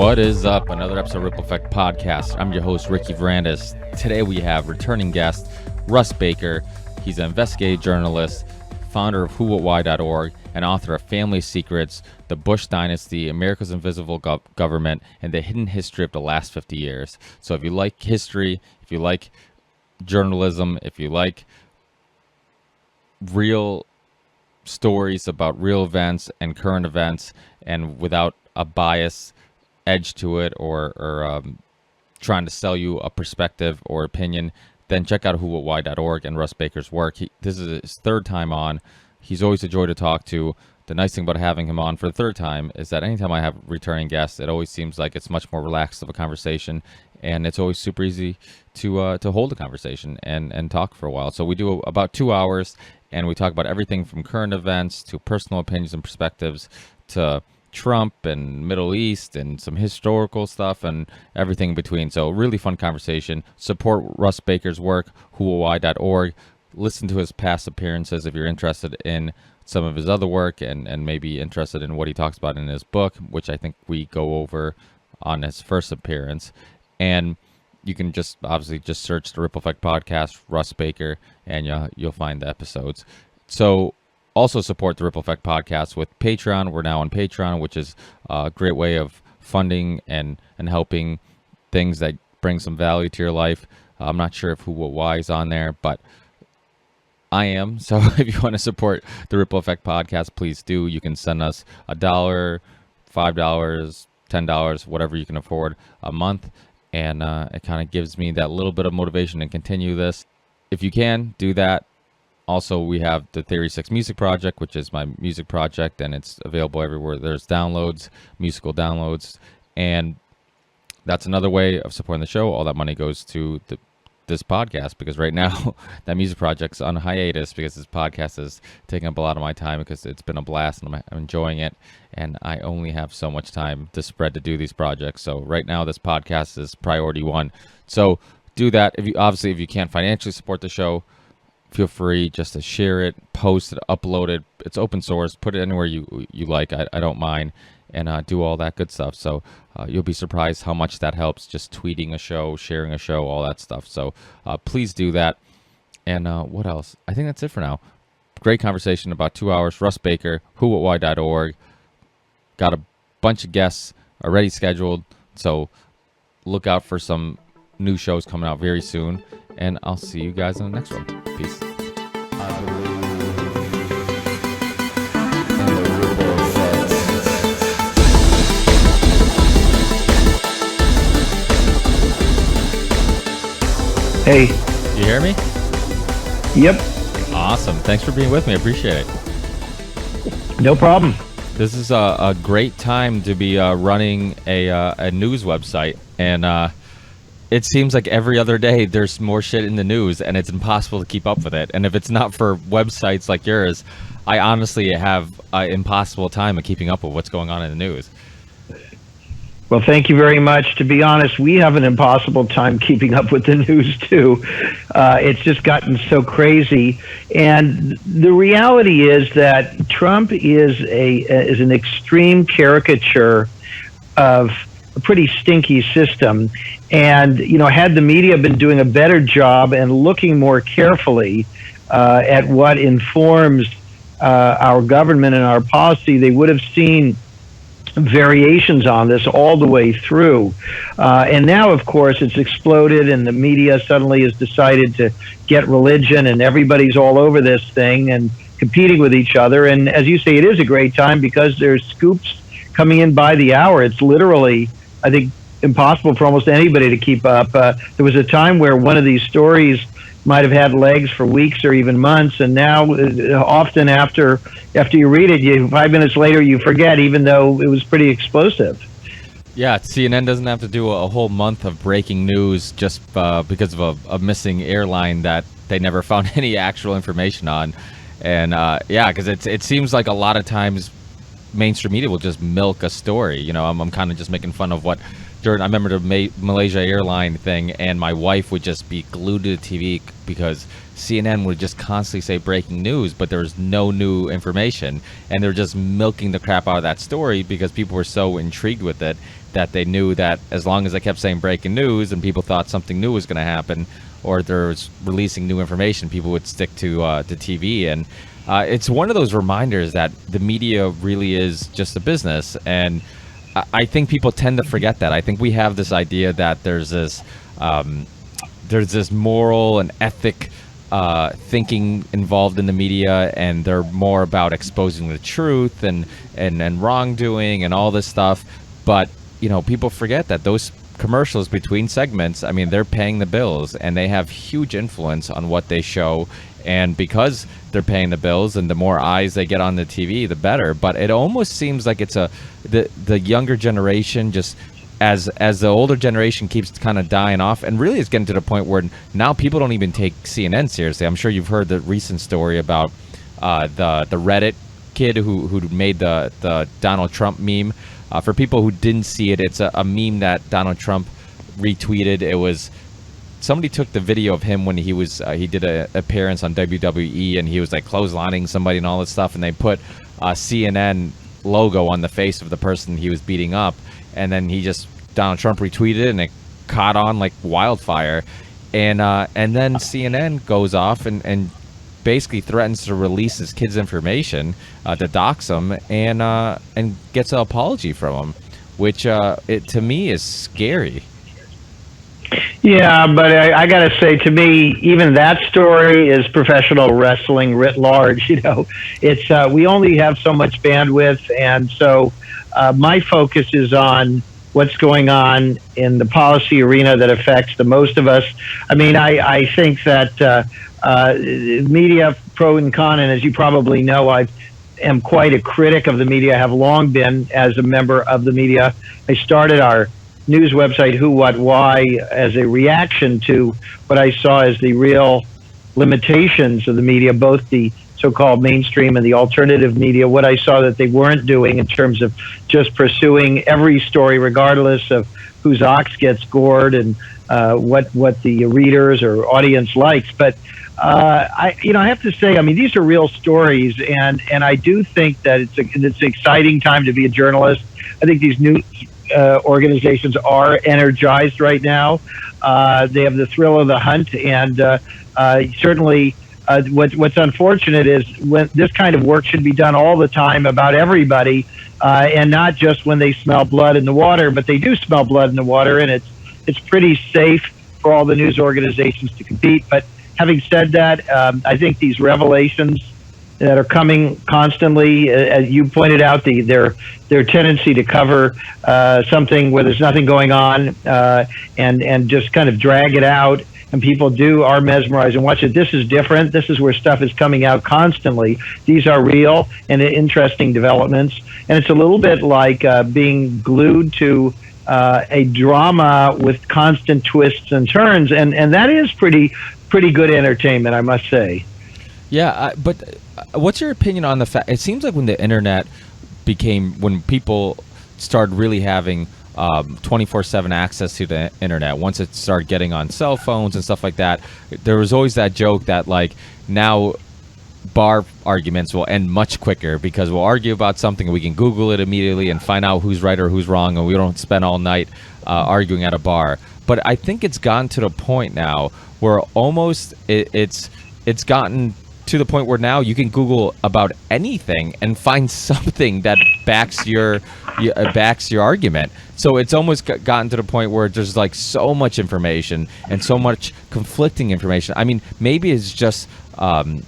What is up? Another episode of Ripple Effect Podcast. I'm your host, Ricky Varandas. Today we have returning guest, Russ Baker. He's an investigative journalist, founder of whowhatwhy.org, and author of Family Secrets, The Bush Dynasty, America's Invisible Government, and the Hidden History of the Last 50 Years. So if you like history, if you like journalism, if you like real stories about real events and current events, and without a bias edge to it or trying to sell you a perspective or opinion, then check out whowhatwhy.org and Russ Baker's work. This is his third time on. He's always a joy to talk to. The nice thing about having him on for the third time is that anytime I have returning guests, it always seems like it's much more relaxed of a conversation, and it's always super easy to hold a conversation and talk for a while. So we do about 2 hours, and we talk about everything from current events to personal opinions and perspectives to Trump and Middle East and some historical stuff and everything in between. So really fun conversation. Support Russ Baker's work, whowhatwhy.org. Listen to his past appearances if you're interested in some of his other work and maybe interested in what he talks about in his book, which I think we go over on his first appearance. And you can just obviously just search the Ripple Effect Podcast, Russ Baker, and you'll find the episodes. So also support the Ripple Effect Podcast with Patreon. We're now on Patreon, which is a great way of funding and helping things that bring some value to your life. I'm not sure if Who What Why is on there, but I am. So if you want to support the Ripple Effect Podcast, please do. You can send us $1, $5, $10, whatever you can afford a month. And it kind of gives me that little bit of motivation to continue this. If you can, do that. Also, we have the Theory 6 Music Project, which is my music project, and it's available everywhere there's downloads, musical downloads. And that's another way of supporting the show. All that money goes to this podcast, because right now that music project's on hiatus because this podcast is taking up a lot of my time because it's been a blast and I'm enjoying it, and I only have so much time to spread to do these projects. So right now this podcast is priority one. So do that. If you can't financially support the show, feel free just to share it, post it, upload it. It's open source. Put it anywhere you like. I don't mind. And do all that good stuff. So you'll be surprised how much that helps, just tweeting a show, sharing a show, all that stuff. So please do that. And what else? I think that's it for now. Great conversation, about 2 hours. Russ Baker, whowhatwhy.org. Got a bunch of guests already scheduled. So look out for some new shows coming out very soon. And I'll see you guys in the next one. Peace. Hey. You hear me? Yep. Awesome. Thanks for being with me. I appreciate it. No problem. This is a great time to be running a news website. And it seems like every other day there's more shit in the news, and it's impossible to keep up with it. And if it's not for websites like yours, I honestly have an impossible time of keeping up with what's going on in the news. Well, thank you very much. To be honest, we have an impossible time keeping up with the news, too. It's just gotten so crazy. And the reality is that Trump is an extreme caricature of a pretty stinky system. And, had the media been doing a better job and looking more carefully at what informs our government and our policy, they would have seen variations on this all the way through. And now, of course, it's exploded, and the media suddenly has decided to get religion, and everybody's all over this thing and competing with each other. And as you say, it is a great time because there's scoops coming in by the hour. It's literally, I think, impossible for almost anybody to keep up. There was a time where one of these stories might have had legs for weeks or even months, and now often after you read it, 5 minutes later you forget, even though it was pretty explosive. Yeah, CNN doesn't have to do a whole month of breaking news just because of a missing airline that they never found any actual information on. And because it seems like a lot of times mainstream media will just milk a story. I'm kind of just making fun of what during, I remember the Malaysia airline thing, and my wife would just be glued to the TV because CNN would just constantly say breaking news, but there was no new information, and they're just milking the crap out of that story because people were so intrigued with it that they knew that as long as they kept saying breaking news and people thought something new was going to happen, or there was releasing new information, people would stick to TV. And it's one of those reminders that the media really is just a business, and I think people tend to forget that. I think we have this idea that there's this moral and ethic thinking involved in the media, and they're more about exposing the truth and wrongdoing and all this stuff. But people forget that those commercials between segments, I mean, they're paying the bills, and they have huge influence on what they show. And because they're paying the bills, and the more eyes they get on the TV, the better. But it almost seems like it's the younger generation, just as the older generation keeps kind of dying off, and really it's getting to the point where now people don't even take CNN seriously. I'm sure you've heard the recent story about the Reddit kid who made the Donald Trump meme. For people who didn't see it, it's a meme that Donald Trump retweeted. It was somebody took the video of him when he did an appearance on WWE, and he was like clotheslining somebody and all this stuff, and they put a CNN logo on the face of the person he was beating up, and then Donald Trump retweeted it, and it caught on like wildfire, and then CNN goes off and basically threatens to release his kid's information to dox him, and gets an apology from him, which to me is scary. Yeah, but I got to say, to me, even that story is professional wrestling writ large. It's we only have so much bandwidth, and so my focus is on what's going on in the policy arena that affects the most of us. I mean, I think that media, pro and con, and as you probably know, I am quite a critic of the media. I have long been as a member of the media. I started our news website, Who, What, Why, as a reaction to what I saw as the real limitations of the media, both the so-called mainstream and the alternative media, what I saw that they weren't doing in terms of just pursuing every story, regardless of whose ox gets gored and what the readers or audience likes. But I have to say, I mean, these are real stories, and I do think that it's an exciting time to be a journalist. I think these news organizations are energized right now. They have the thrill of the hunt, and certainly what's unfortunate is when this kind of work should be done all the time about everybody, and not just when they smell blood in the water, but they do smell blood in the water, and it's pretty safe for all the news organizations to compete. But having said that, I think these revelations that are coming constantly, as you pointed out, their tendency to cover something where there's nothing going on, and just kind of drag it out, and people are mesmerized and watch it. This is different. This is where stuff is coming out constantly. These are real and interesting developments, and it's a little bit like being glued to a drama with constant twists and turns, and that is pretty good entertainment, I must say. Yeah, but what's your opinion on the fact? It seems like when the internet when people started really having 24/7 access to the internet, once it started getting on cell phones and stuff like that, there was always that joke that like now bar arguments will end much quicker because we'll argue about something and we can Google it immediately and find out who's right or who's wrong, and we don't spend all night arguing at a bar. But I think it's gotten to the point now where almost it's gotten to the point where now you can Google about anything and find something that backs your argument. So it's almost gotten to the point where there's like so much information and so much conflicting information. I mean, maybe it's just the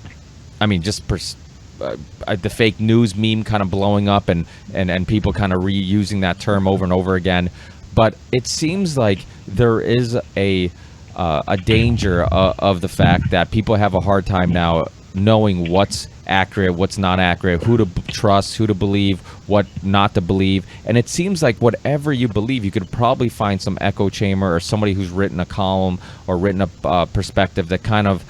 fake news meme kind of blowing up and people kind of reusing that term over and over again. But it seems like there is a danger of the fact that people have a hard time now knowing what's accurate, what's not accurate, who to trust, who to believe, what not to believe. And it seems like whatever you believe, you could probably find some echo chamber or somebody who's written a column or written a perspective that kind of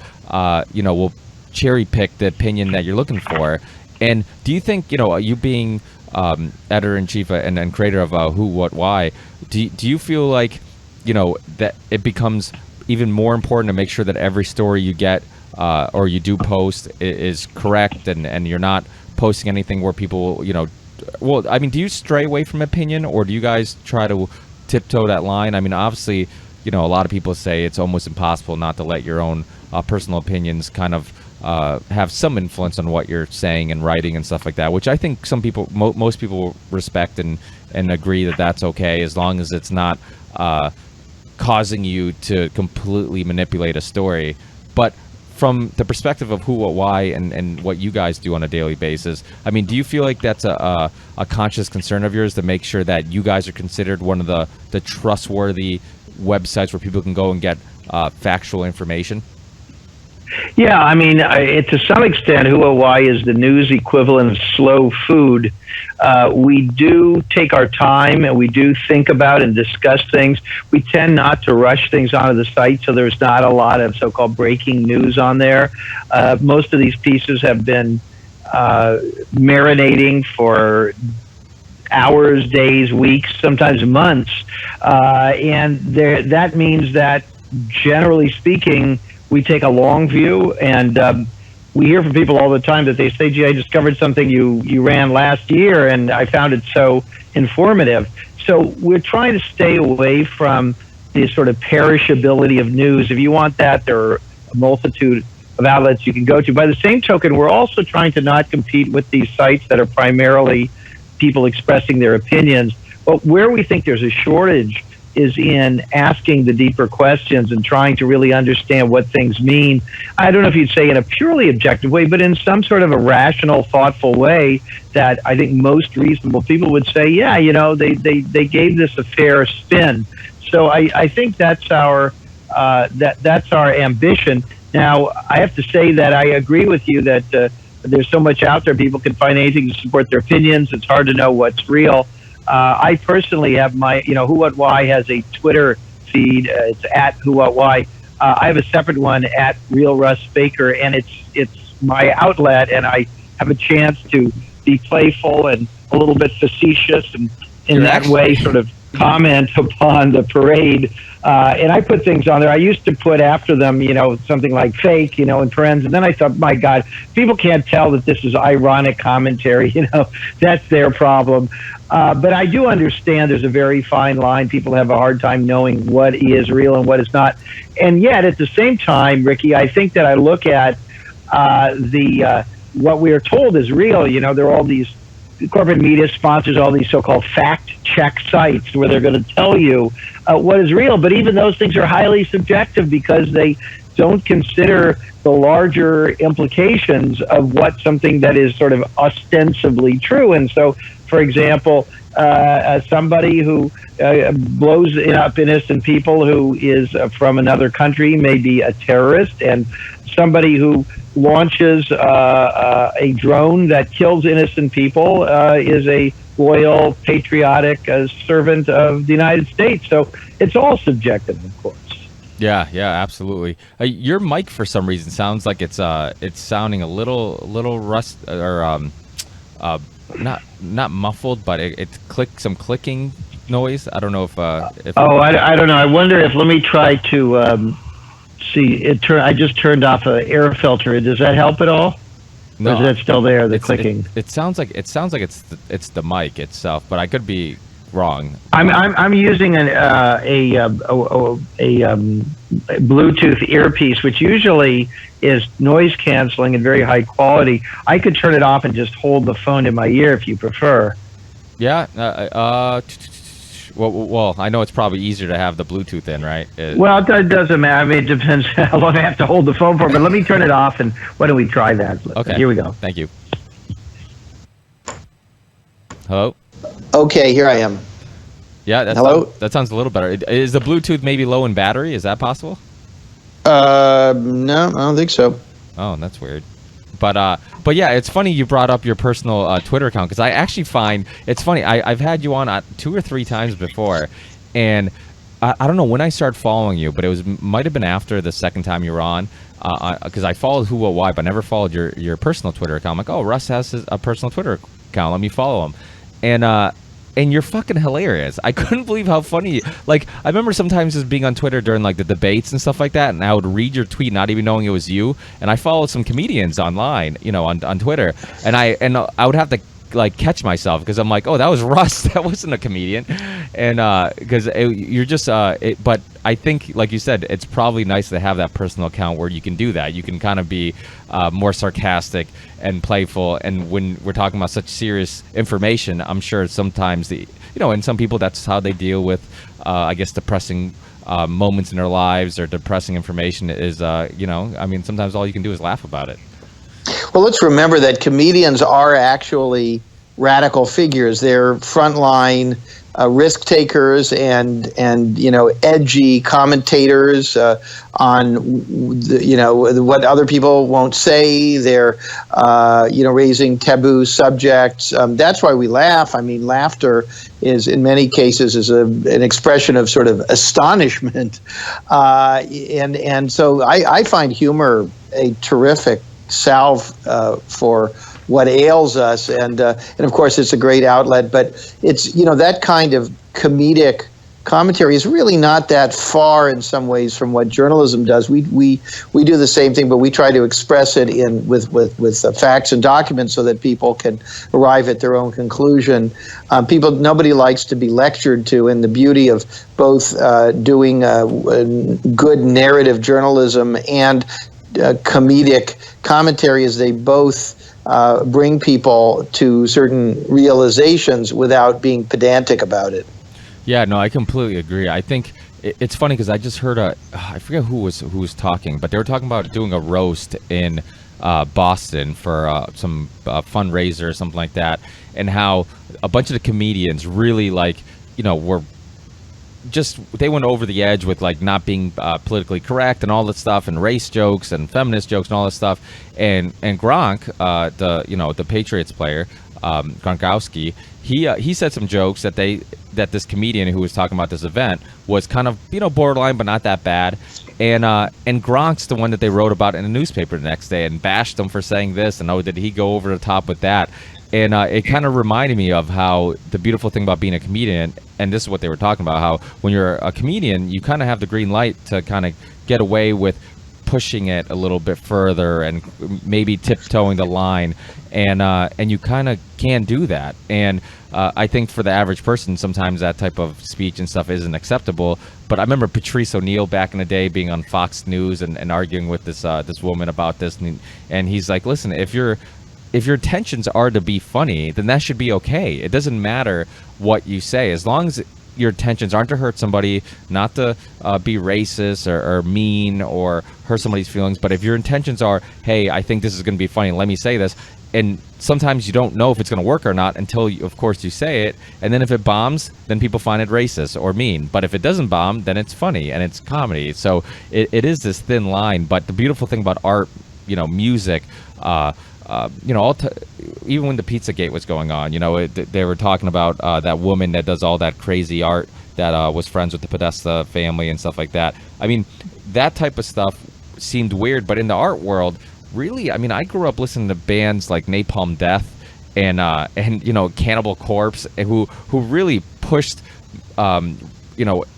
will cherry pick the opinion that you're looking for. And do you think, you being editor-in-chief and creator of Who, What, Why, do you feel like, that it becomes even more important to make sure that every story you get or you do post is correct, and you're not posting anything where people, well, I mean, do you stray away from opinion, or do you guys try to tiptoe that line? I mean, obviously, a lot of people say it's almost impossible not to let your own personal opinions kind of have some influence on what you're saying and writing and stuff like that, which I think some people, most people respect and agree that that's okay, as long as it's not causing you to completely manipulate a story. But from the perspective of Who, What, Why, and what you guys do on a daily basis, I mean, do you feel like that's a conscious concern of yours to make sure that you guys are considered one of the trustworthy websites where people can go and get factual information? Yeah, I mean, to some extent, Who or Why is the news equivalent of slow food. We do take our time, and we do think about and discuss things. We tend not to rush things onto the site, so there's not a lot of so-called breaking news on there. Most of these pieces have been marinating for hours, days, weeks, sometimes months, and that means that, generally speaking, we take a long view, and we hear from people all the time that they say, gee, I discovered something you ran last year, and I found it so informative. So we're trying to stay away from the sort of perishability of news. If you want that, there are a multitude of outlets you can go to. By the same token, we're also trying to not compete with these sites that are primarily people expressing their opinions. But where we think there's a shortage is in asking the deeper questions and trying to really understand what things mean. I don't know if you'd say in a purely objective way, but in some sort of a rational, thoughtful way that I think most reasonable people would say, yeah, they gave this a fair spin. So I think that's our ambition. Now, I have to say that I agree with you that there's so much out there. People can find anything to support their opinions. It's hard to know what's real. I personally have my, Who, What, Why has a Twitter feed. It's at Who, What, Why. I have a separate one at Real Russ Baker, and it's my outlet, and I have a chance to be playful and a little bit facetious, and in that way sort of comment upon the parade. And I put things on there. I used to put after them, something like fake, in parentheses. And then I thought, my God, people can't tell that this is ironic commentary. That's their problem. But I do understand there's a very fine line. People have a hard time knowing what is real and what is not. And yet, at the same time, Ricky, I think that I look at what we are told is real. There are all these corporate media sponsors all these so-called fact-check sites where they're going to tell you what is real. But even those things are highly subjective because they don't consider the larger implications of what something that is sort of ostensibly true. And so, for example, somebody who blows up innocent people who is from another country may be a terrorist, and somebody who launches a drone that kills innocent people is a loyal, patriotic servant of the United States. So it's all subjective, of course. Yeah, absolutely. Your mic, for some reason, sounds like it's sounding a little rust or not muffled, but it some clicking noise. I don't know if I don't know. I wonder if, let me try to see it. I just turned off an air filter. Does that help at all? No, or is that still there? The clicking. It sounds like it's the mic itself, but I could be wrong. I'm using a Bluetooth earpiece, which usually is noise canceling and very high quality. I could turn it off and just hold the phone in my ear if you prefer. Yeah. Well, I know it's probably easier to have the Bluetooth in, right? Well, it doesn't matter. I mean, it depends how long I have to hold the phone for. But let me turn it off, and why don't we try that? Okay. Here we go. Thank you. Hello? Okay, here I am. Yeah. Hello? That sounds a little better. Is the Bluetooth maybe low in battery? Is that possible? No, I don't think so. Oh, that's weird. But yeah, it's funny you brought up your personal Twitter account, because I actually find it's funny. I've had you on 2 or 3 times before, and I don't know when I started following you, but might have been after the second time you were on, because I followed Who, What, Why, but never followed your personal Twitter account. I'm like, oh, Russ has a personal Twitter account. Let me follow him. and you're fucking hilarious. I couldn't believe how funny. Like, I remember sometimes just being on Twitter during like the debates and stuff like that, and I would read your tweet not even knowing it was you. And I followed some comedians online, on Twitter, and I would have to like catch myself because I'm like, oh, that was Russ. That wasn't a comedian. And because you're just but I think, like you said, it's probably nice to have that personal account where you can do that. You can kind of be more sarcastic and playful. And when we're talking about such serious information, I'm sure sometimes and some people, that's how they deal with I guess depressing moments in their lives or depressing information is sometimes all you can do is laugh about it. Well, let's remember that comedians are actually radical figures. They're frontline risk takers and edgy commentators on what other people won't say. They're raising taboo subjects. That's why we laugh. I mean, laughter is in many cases is an expression of sort of astonishment, and so I find humor a terrific salve for what ails us, and of course it's a great outlet. But it's that kind of comedic commentary is really not that far in some ways from what journalism does. We do the same thing, but we try to express it with facts and documents so that people can arrive at their own conclusion. Nobody likes to be lectured to, and the beauty of both doing good narrative journalism and comedic commentary is they both bring people to certain realizations without being pedantic about it. Yeah, no, I completely agree. I think it's funny because I just heard I forget who was talking, but they were talking about doing a roast in Boston for some fundraiser or something like that, and how a bunch of the comedians really were they went over the edge with like not being politically correct and all that stuff, and race jokes and feminist jokes and all that stuff. And Gronk, the Patriots player, Gronkowski, he said some jokes that this comedian who was talking about this event was kind of borderline but not that bad. And Gronk's the one that they wrote about in the newspaper the next day and bashed him for saying this, and did he go over the top with that? And it kind of reminded me of how the beautiful thing about being a comedian, and this is what they were talking about, how when you're a comedian, you kind of have the green light to kind of get away with pushing it a little bit further and maybe tiptoeing the line, and you kind of can do that. And I think for the average person, sometimes that type of speech and stuff isn't acceptable. But I remember Patrice O'Neill back in the day being on Fox News and arguing with this woman about this, and he's like, listen, if your intentions are to be funny, then that should be okay. It doesn't matter what you say, as long as your intentions aren't to hurt somebody, not to be racist or mean or hurt somebody's feelings. But if your intentions are, hey, I think this is going to be funny, let me say this. And sometimes you don't know if it's going to work or not until, of course, you say it. And then if it bombs, then people find it racist or mean. But if it doesn't bomb, then it's funny and it's comedy. So it is this thin line. But the beautiful thing about art, music, even when the Pizzagate was going on, they were talking about that woman that does all that crazy art that was friends with the Podesta family and stuff like that. I mean, that type of stuff seemed weird, but in the art world, really, I mean, I grew up listening to bands like Napalm Death and Cannibal Corpse, who really pushed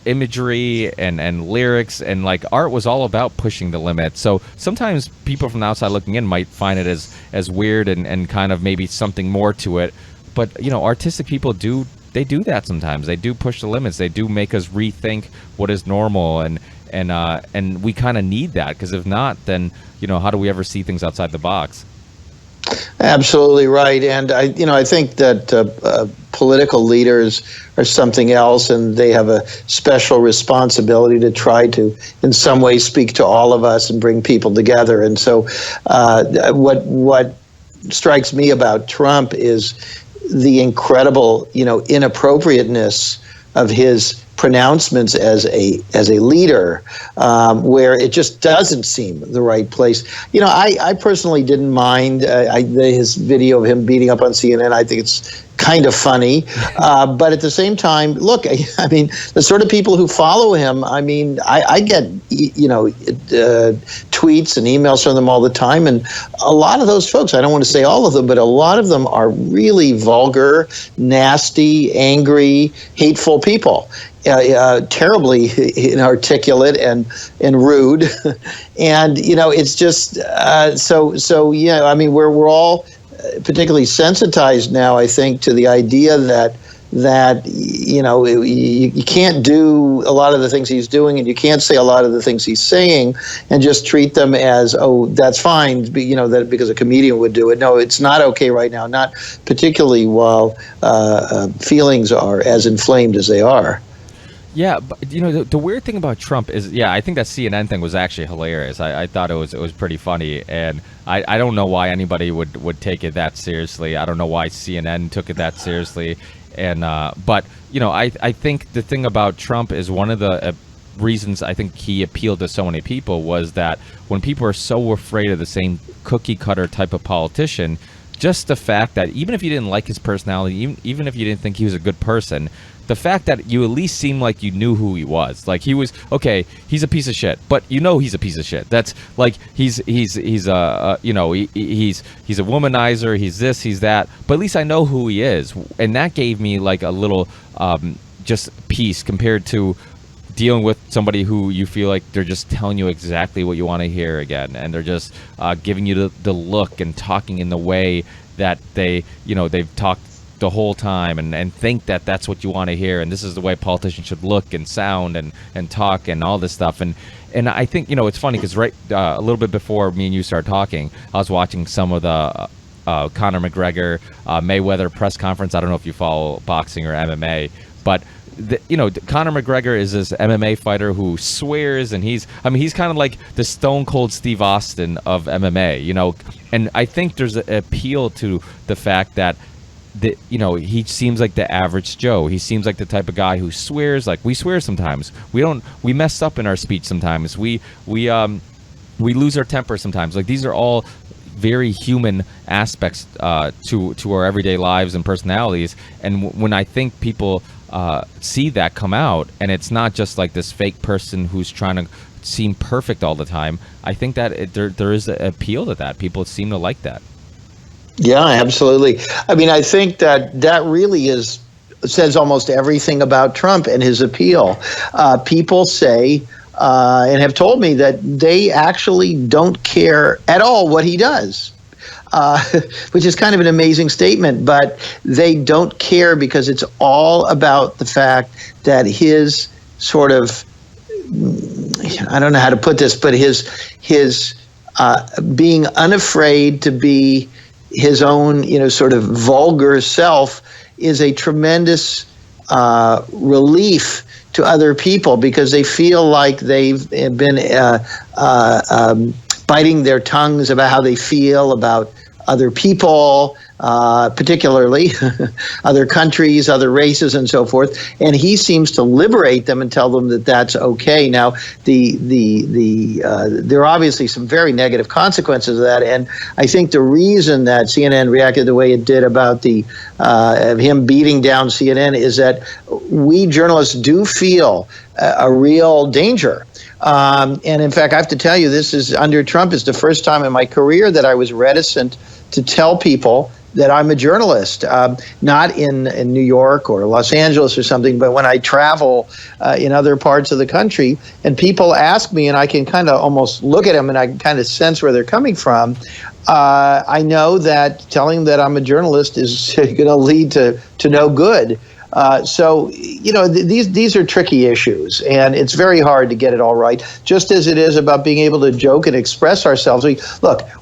imagery and lyrics, and like art was all about pushing the limit. So sometimes people from the outside looking in might find it as weird and kind of maybe something more to it. But artistic people do that sometimes. They do push the limits. They do make us rethink what is normal, and we kind of need that, because if not, then how do we ever see things outside the box? Absolutely right, and I think that political leaders are something else, and they have a special responsibility to try to, in some way, speak to all of us and bring people together. And so, what strikes me about Trump is the incredible, inappropriateness of his pronouncements as a leader, where it just doesn't seem the right place. I personally didn't mind his video of him beating up on CNN. I think it's kind of funny, but at the same time, look, I mean, the sort of people who follow him, I mean, I get, tweets and emails from them all the time. And a lot of those folks, I don't want to say all of them, but a lot of them are really vulgar, nasty, angry, hateful people. Terribly inarticulate and rude, and it's just so yeah. I mean, we're all particularly sensitized now, I think, to the idea that you can't do a lot of the things he's doing, and you can't say a lot of the things he's saying, and just treat them as, oh, that's fine, that because a comedian would do it. No, it's not okay right now, not particularly while feelings are as inflamed as they are. Yeah, but the weird thing about Trump is, I think that CNN thing was actually hilarious. I thought it was pretty funny, and I don't know why anybody would take it that seriously. I don't know why CNN took it that seriously, and but I think the thing about Trump is one of the reasons I think he appealed to so many people was that when people are so afraid of the same cookie cutter type of politician, just the fact that even if you didn't like his personality, even if you didn't think he was a good person, the fact that you at least seemed like you knew who he was, like he was okay. He's a piece of shit, but he's a piece of shit. That's like he's he's a womanizer. He's this, he's that. But at least I know who he is, and that gave me like a little just peace compared to dealing with somebody who you feel like they're just telling you exactly what you want to hear again, and they're just giving you the look and talking in the way that they've talked the whole time and think that that's what you want to hear, and this is the way politicians should look and sound and talk and all this stuff. And I think it's funny because right a little bit before me and you started talking, I was watching some of the Conor McGregor Mayweather press conference. I don't know if you follow boxing or MMA, but Conor McGregor is this MMA fighter who swears, and he's kind of like the Stone Cold Steve Austin of MMA, and I think there's an appeal to the fact that he seems like the average Joe. He seems like the type of guy who swears. Like we swear sometimes. We mess up in our speech sometimes. We lose our temper sometimes. Like these are all very human aspects to our everyday lives and personalities. And when I think people see that come out, and it's not just like this fake person who's trying to seem perfect all the time, I think that there is an appeal to that. People seem to like that. Yeah, absolutely. I mean, I think that really says almost everything about Trump and his appeal. People say and have told me that they actually don't care at all what he does, which is kind of an amazing statement. But they don't care because it's all about the fact that his sort of, I don't know how to put this, but his being unafraid to be his own, sort of vulgar self is a tremendous relief to other people, because they feel like they've been biting their tongues about how they feel about other people, particularly other countries, other races, and so forth. And he seems to liberate them and tell them that that's okay. Now, there are obviously some very negative consequences of that. And I think the reason that CNN reacted the way it did about of him beating down CNN is that we journalists do feel a real danger. And in fact, I have to tell you, this is under Trump is the first time in my career that I was reticent to tell people that I'm a journalist, not in New York or Los Angeles or something, but when I travel in other parts of the country, and people ask me, and I can kind of almost look at them and I can kind of sense where they're coming from. I know that telling that I'm a journalist is going to lead to no good. So, these are tricky issues, and it's very hard to get it all right, just as it is about being able to joke and express ourselves.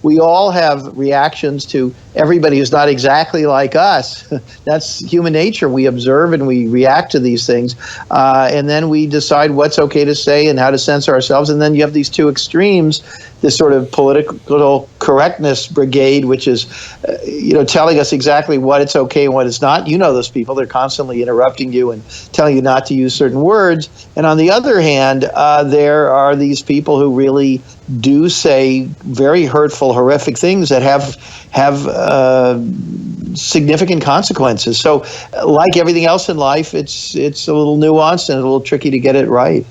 We all have reactions to everybody who's not exactly like us. That's human nature. We observe and we react to these things, and then we decide what's okay to say and how to censor ourselves. And then you have these two extremes, this sort of political correctness brigade, which is, telling us exactly what it's okay and what it's not. Those people, they're constantly interrupting you and telling you not to use certain words. And on the other hand, there are these people who really do say very hurtful, horrific things that have significant consequences. So like everything else in life, it's a little nuanced and a little tricky to get it right.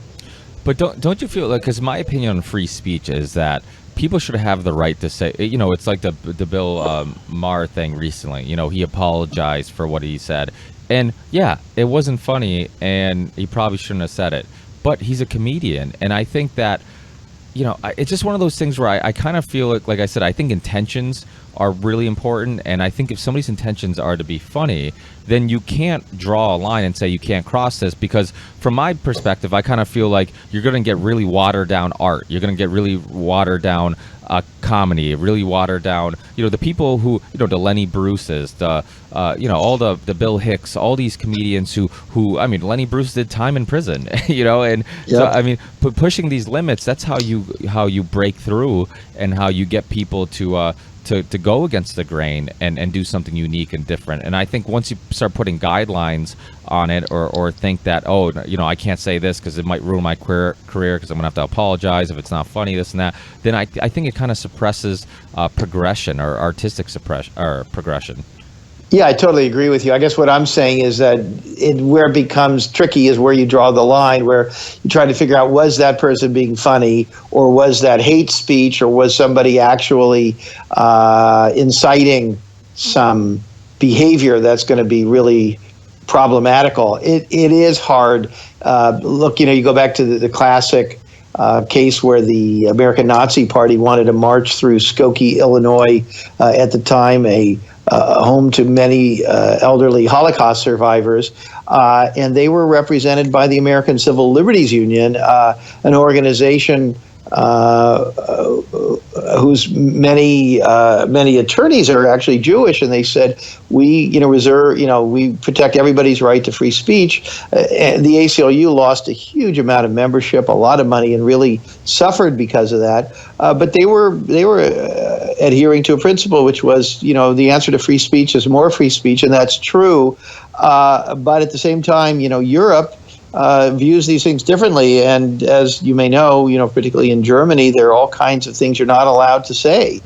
But don't you feel like, because my opinion on free speech is that people should have the right to say, it's like the Bill Maher thing recently. He apologized for what he said, and yeah, it wasn't funny, and he probably shouldn't have said it. But he's a comedian, and I think that it's just one of those things where I kind of feel like I said, I think intentions are really important, and I think if somebody's intentions are to be funny, then you can't draw a line and say you can't cross this, because from my perspective, I kind of feel like you're going to get really watered down art. You're going to get really watered down comedy, really watered down, the people who, the Lenny Bruces, the, all the Bill Hicks, all these comedians who, I mean, Lenny Bruce did time in prison, and so, I mean, pushing these limits, that's how you break through and how you get people to go against the grain and do something unique and different. And I think once you start putting guidelines on it, or think that, I can't say this because it might ruin my career because I'm gonna have to apologize if it's not funny, this and that, then I think it kind of suppresses progression or artistic progression. Yeah, I totally agree with you. I guess what I'm saying is that where it becomes tricky is where you draw the line, where you try to figure out, was that person being funny, or was that hate speech, or was somebody actually inciting some behavior that's going to be really problematical. It is hard. Look, you go back to the classic case where the American Nazi Party wanted to march through Skokie, Illinois, at the time, a home to many elderly Holocaust survivors, and they were represented by the American Civil Liberties Union, an organization whose many attorneys are actually Jewish, and they said, we we protect everybody's right to free speech. And the ACLU lost a huge amount of membership, a lot of money, and really suffered because of that. But they were adhering to a principle, which was, the answer to free speech is more free speech, and that's true. But at the same time, Europe views these things differently, and as you may know, particularly in Germany, there are all kinds of things you're not allowed to say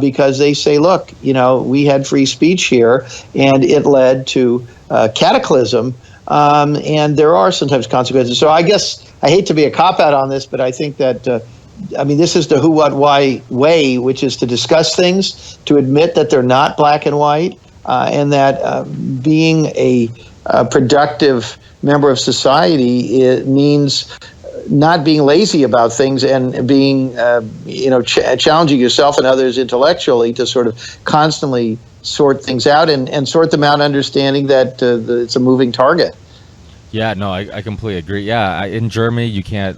because they say, look, we had free speech here, and it led to cataclysm, and there are sometimes consequences. So I guess I hate to be a cop-out on this, but I think that this is the who, what, why way, which is to discuss things, to admit that they're not black and white, and that being a productive member of society, it means not being lazy about things and being, challenging yourself and others intellectually to sort of constantly sort things out and sort them out, understanding that it's a moving target. Yeah, no, I completely agree. Yeah, in Germany, you can't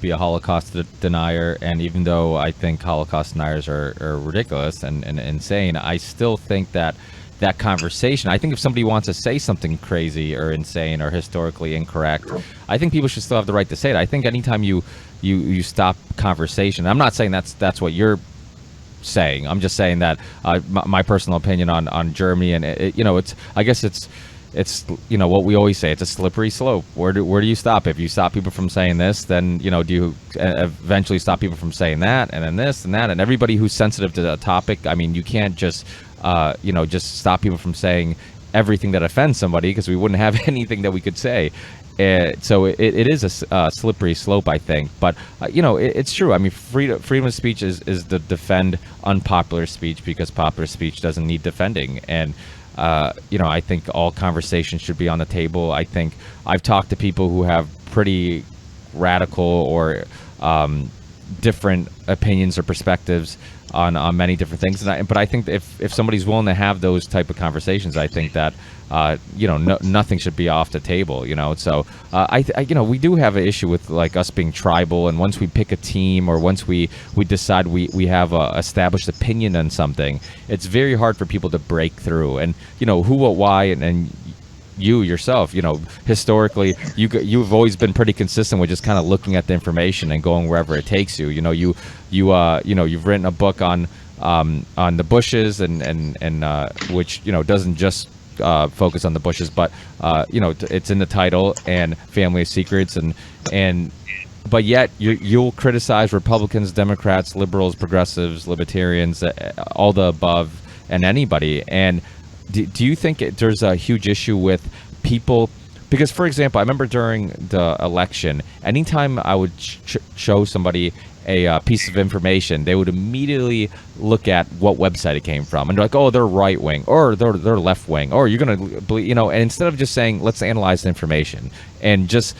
be a Holocaust denier, and even though I think Holocaust deniers are ridiculous and insane, I still think that conversation, I think if somebody wants to say something crazy or insane or historically incorrect, I think people should still have the right to say it. I think anytime you stop conversation, I'm not saying that's what you're saying. I'm just saying that my personal opinion on Germany, and it's I guess it's what we always say, it's a slippery slope. Where do you stop? If you stop people from saying this, then do you eventually stop people from saying that, and then this and that, and everybody who's sensitive to the topic? I mean, you can't just just stop people from saying everything that offends somebody, because we wouldn't have anything that we could say. So it is a slippery slope, I think. But it's true. I mean, freedom of speech is to defend unpopular speech, because popular speech doesn't need defending. And I think all conversations should be on the table. I think I've talked to people who have pretty radical or different opinions or perspectives on many different things, but I think if somebody's willing to have those type of conversations, I think that nothing should be off the table. So we do have an issue with like us being tribal, and once we pick a team or once we decide we have a established opinion on something, it's very hard for people to break through. And who, what, why, and you yourself, historically, you've always been pretty consistent with just kind of looking at the information and going wherever it takes you. You've written a book on the Bushes and which doesn't just focus on the Bushes, but it's in the title, and Family of Secrets, but yet you'll criticize Republicans, Democrats, liberals, progressives, libertarians, all the above, and anybody. And do you think there's a huge issue with people? Because, for example, I remember during the election, anytime I would show somebody a piece of information, they would immediately look at what website it came from, and they're like, oh, they're right wing, or they're left wing, or you're gonna believe, and instead of just saying, let's analyze the information and just,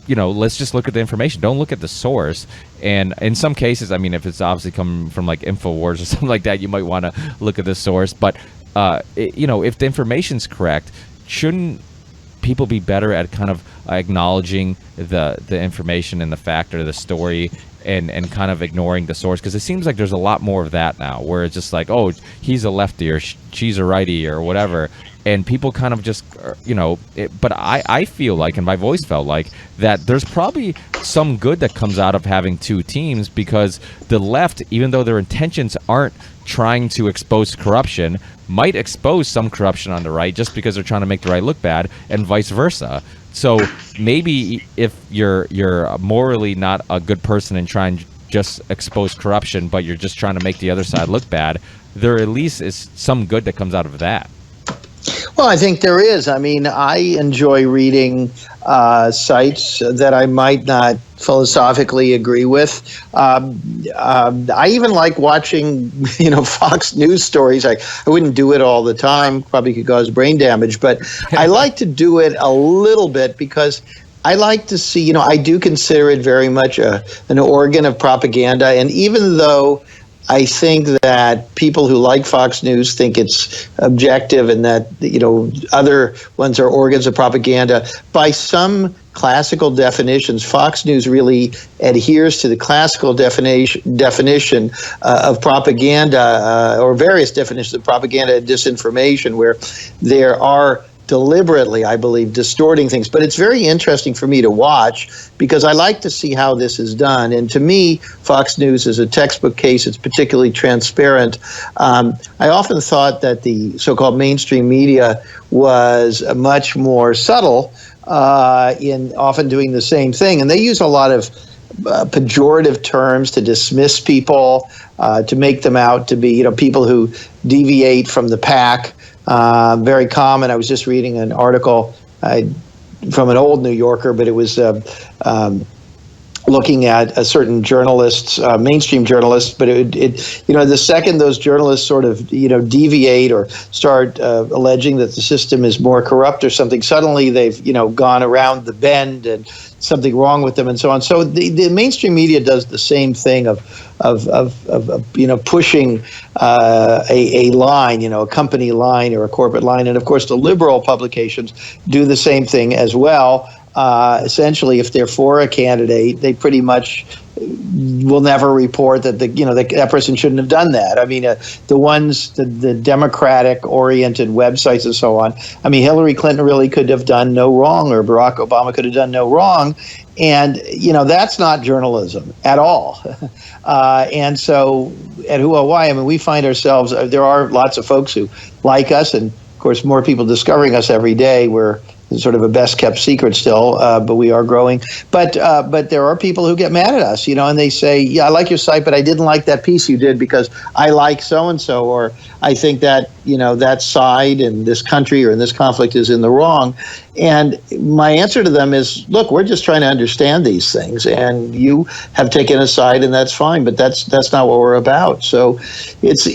let's just look at the information. Don't look at the source. And in some cases, I mean, if it's obviously coming from like InfoWars or something like that, you might want to look at the source. But if the information's correct, shouldn't people be better at kind of acknowledging the information and the fact or the story, and kind of ignoring the source? Because it seems like there's a lot more of that now, where it's just like, oh, he's a lefty or she's a righty or whatever, and people kind of just, but I feel like, and I've always felt like, that there's probably some good that comes out of having two teams, because the left, even though their intentions aren't trying to expose corruption, might expose some corruption on the right just because they're trying to make the right look bad, and vice versa. So maybe if you're morally not a good person and trying to just expose corruption, but you're just trying to make the other side look bad, there at least is some good that comes out of that. Well, I think there is. I mean, I enjoy reading sites that I might not philosophically agree with. I even like watching, Fox News stories. I wouldn't do it all the time, probably could cause brain damage, but I like to do it a little bit because I like to see, I do consider it very much an organ of propaganda. And even though I think that people who like Fox News think it's objective and that, other ones are organs of propaganda, by some classical definitions, Fox News really adheres to the classical definition of propaganda, or various definitions of propaganda and disinformation, where there are deliberately, I believe, distorting things. But it's very interesting for me to watch because I like to see how this is done. And to me, Fox News is a textbook case. It's particularly transparent. I often thought that the so-called mainstream media was much more subtle in often doing the same thing. And they use a lot of pejorative terms to dismiss people, to make them out to be, people who deviate from the pack. Very common. I was just reading an article from an old New Yorker, but it was looking at a certain journalists, mainstream journalists. But the second those journalists sort of, deviate or start alleging that the system is more corrupt or something, suddenly they've, gone around the bend and something wrong with them and so on. So the mainstream media does the same thing of pushing a line, a company line or a corporate line. And of course, the liberal publications do the same thing as well. Essentially, if they're for a candidate, they pretty much will never report that that person shouldn't have done that. I mean, the Democratic-oriented websites and so on. I mean, Hillary Clinton really could have done no wrong, or Barack Obama could have done no wrong, and that's not journalism at all. And so, at Why, I mean, we find ourselves. There are lots of folks who like us, and of course, more people discovering us every day. We're sort of a best kept secret still, but we are growing. But there are people who get mad at us, and they say, yeah, I like your site, but I didn't like that piece you did because I like so-and-so, or I think that, that side in this country or in this conflict is in the wrong. And my answer to them is, look, we're just trying to understand these things, and you have taken a side, and that's fine, but that's not what we're about. So it's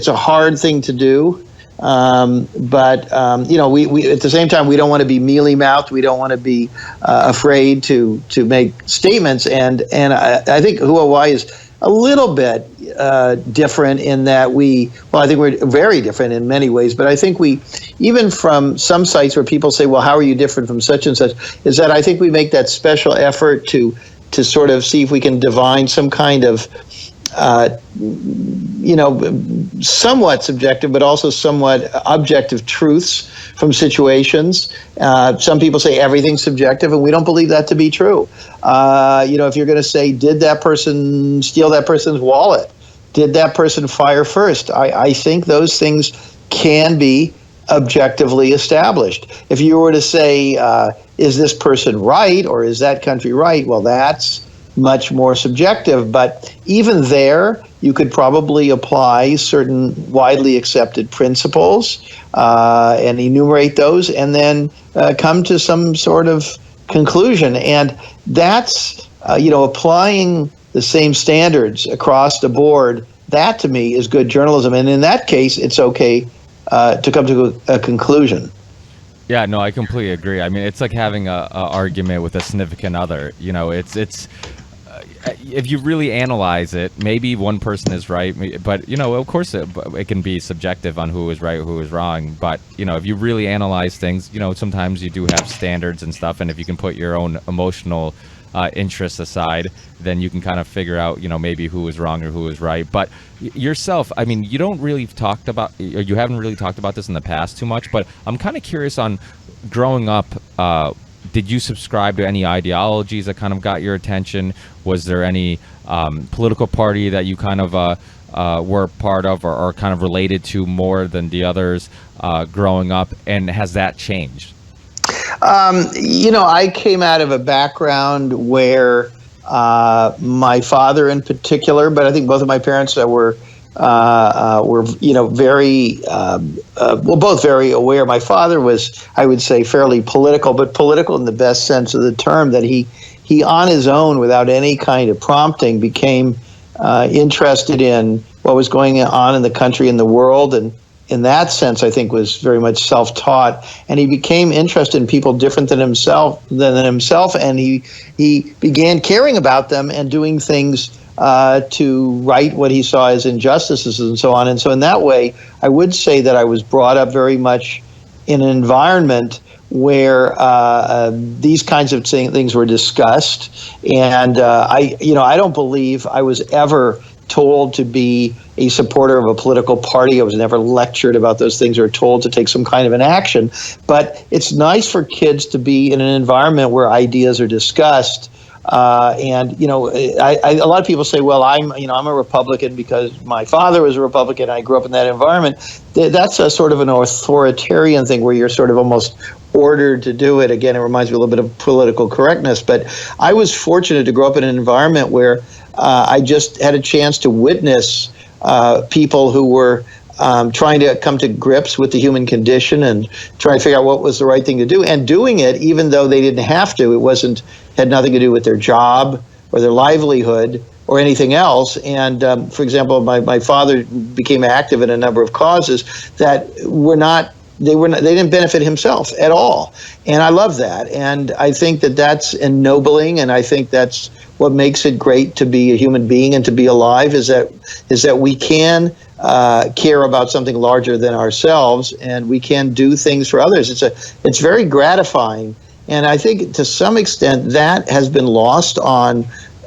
a hard thing to do. But we at the same time, we don't want to be mealy-mouthed. We don't want to be afraid to make statements. And I think Why is a little bit different in that I think we're very different in many ways. But I think even from some sites where people say, well, how are you different from such and such, is that I think we make that special effort to sort of see if we can divine some kind of somewhat subjective, but also somewhat objective truths from situations. Some people say everything's subjective, and we don't believe that to be true. If you're going to say, did that person steal that person's wallet? Did that person fire first? I think those things can be objectively established. If you were to say, is this person right, or is that country right? Well, that's much more subjective, but even there, you could probably apply certain widely accepted principles and enumerate those, and then come to some sort of conclusion. And that's applying the same standards across the board, that to me is good journalism. And in that case, it's okay to come to a conclusion. Yeah, no, I completely agree. I mean, it's like having a argument with a significant other. You know, it's if you really analyze it, maybe one person is right, but you know, of course, it can be subjective on who is right, who is wrong. But you know, if you really analyze things, you know, sometimes you do have standards and stuff, and if you can put your own emotional interests aside, then you can kind of figure out, you know, maybe who is wrong or who is right. But yourself, I mean, you don't really talked about, or you haven't really talked about this in the past too much, but I'm kind of curious on growing up, did you subscribe to any ideologies that kind of got your attention? Was there any political party that you kind of were part of or kind of related to more than the others growing up? And has that changed? You know, I came out of a background where my father in particular, but I think both of my parents were you know, very well, both very aware. My father was, I would say, fairly political, but political in the best sense of the term, that he on his own, without any kind of prompting, became interested in what was going on in the country and the world, and in that sense, I think was very much self-taught, and he became interested in people different than himself, and he began caring about them and doing things to right what he saw as injustices and so on. And so in that way, I would say that I was brought up very much in an environment where these kinds of things were discussed, and I don't believe I was ever told to be a supporter of a political party. I was never lectured about those things or told to take some kind of an action. But it's nice for kids to be in an environment where ideas are discussed. And you know, a lot of people say, "Well, I'm a Republican because my father was a Republican. I grew up in that environment." That's a sort of an authoritarian thing where you're sort of almost ordered to do it. Again, it reminds me a little bit of political correctness. But I was fortunate to grow up in an environment where I just had a chance to witness people who were trying to come to grips with the human condition and trying to figure out what was the right thing to do, and doing it even though they didn't have to. It had nothing to do with their job or their livelihood or anything else. And for example, my father became active in a number of causes that they didn't benefit himself at all. And I love that. And I think that that's ennobling, and I think that's what makes it great to be a human being and to be alive, is that we can care about something larger than ourselves, and we can do things for others. It's very gratifying, and I think to some extent that has been lost on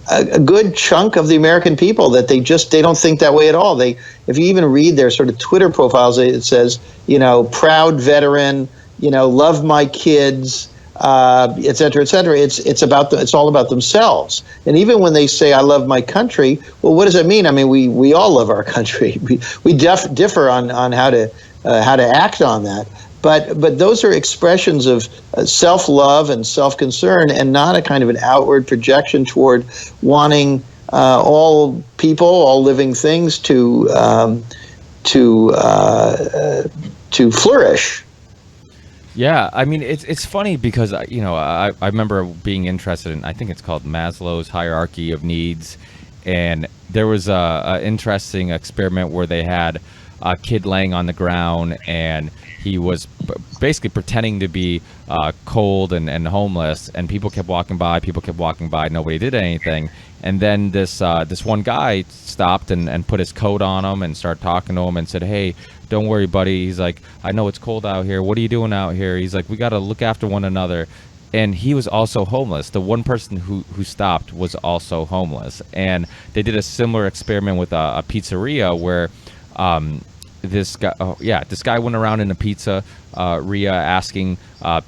a good chunk of the American people, that they don't think that way at all. If you even read their sort of Twitter profiles, it says, you know, proud veteran, you know, love my kids, et cetera, et cetera. It's all about themselves. And even when they say I love my country, well, what does that mean? I mean, we all love our country. We differ on how to act on that. But those are expressions of self-love and self-concern, and not a kind of an outward projection toward wanting all people, all living things to flourish. Yeah, I mean, it's funny because you know, I remember being interested in, I think it's called Maslow's hierarchy of needs, and there was a interesting experiment where they had a kid laying on the ground, and he was basically pretending to be cold and homeless, and people kept walking by, nobody did anything. And then this one guy stopped and put his coat on him and started talking to him and said, "Hey, don't worry, buddy." He's like, "I know it's cold out here. What are you doing out here?" He's like, "We got to look after one another." And he was also homeless. The one person who stopped was also homeless. And they did a similar experiment with a pizzeria where this guy went around in a pizza asking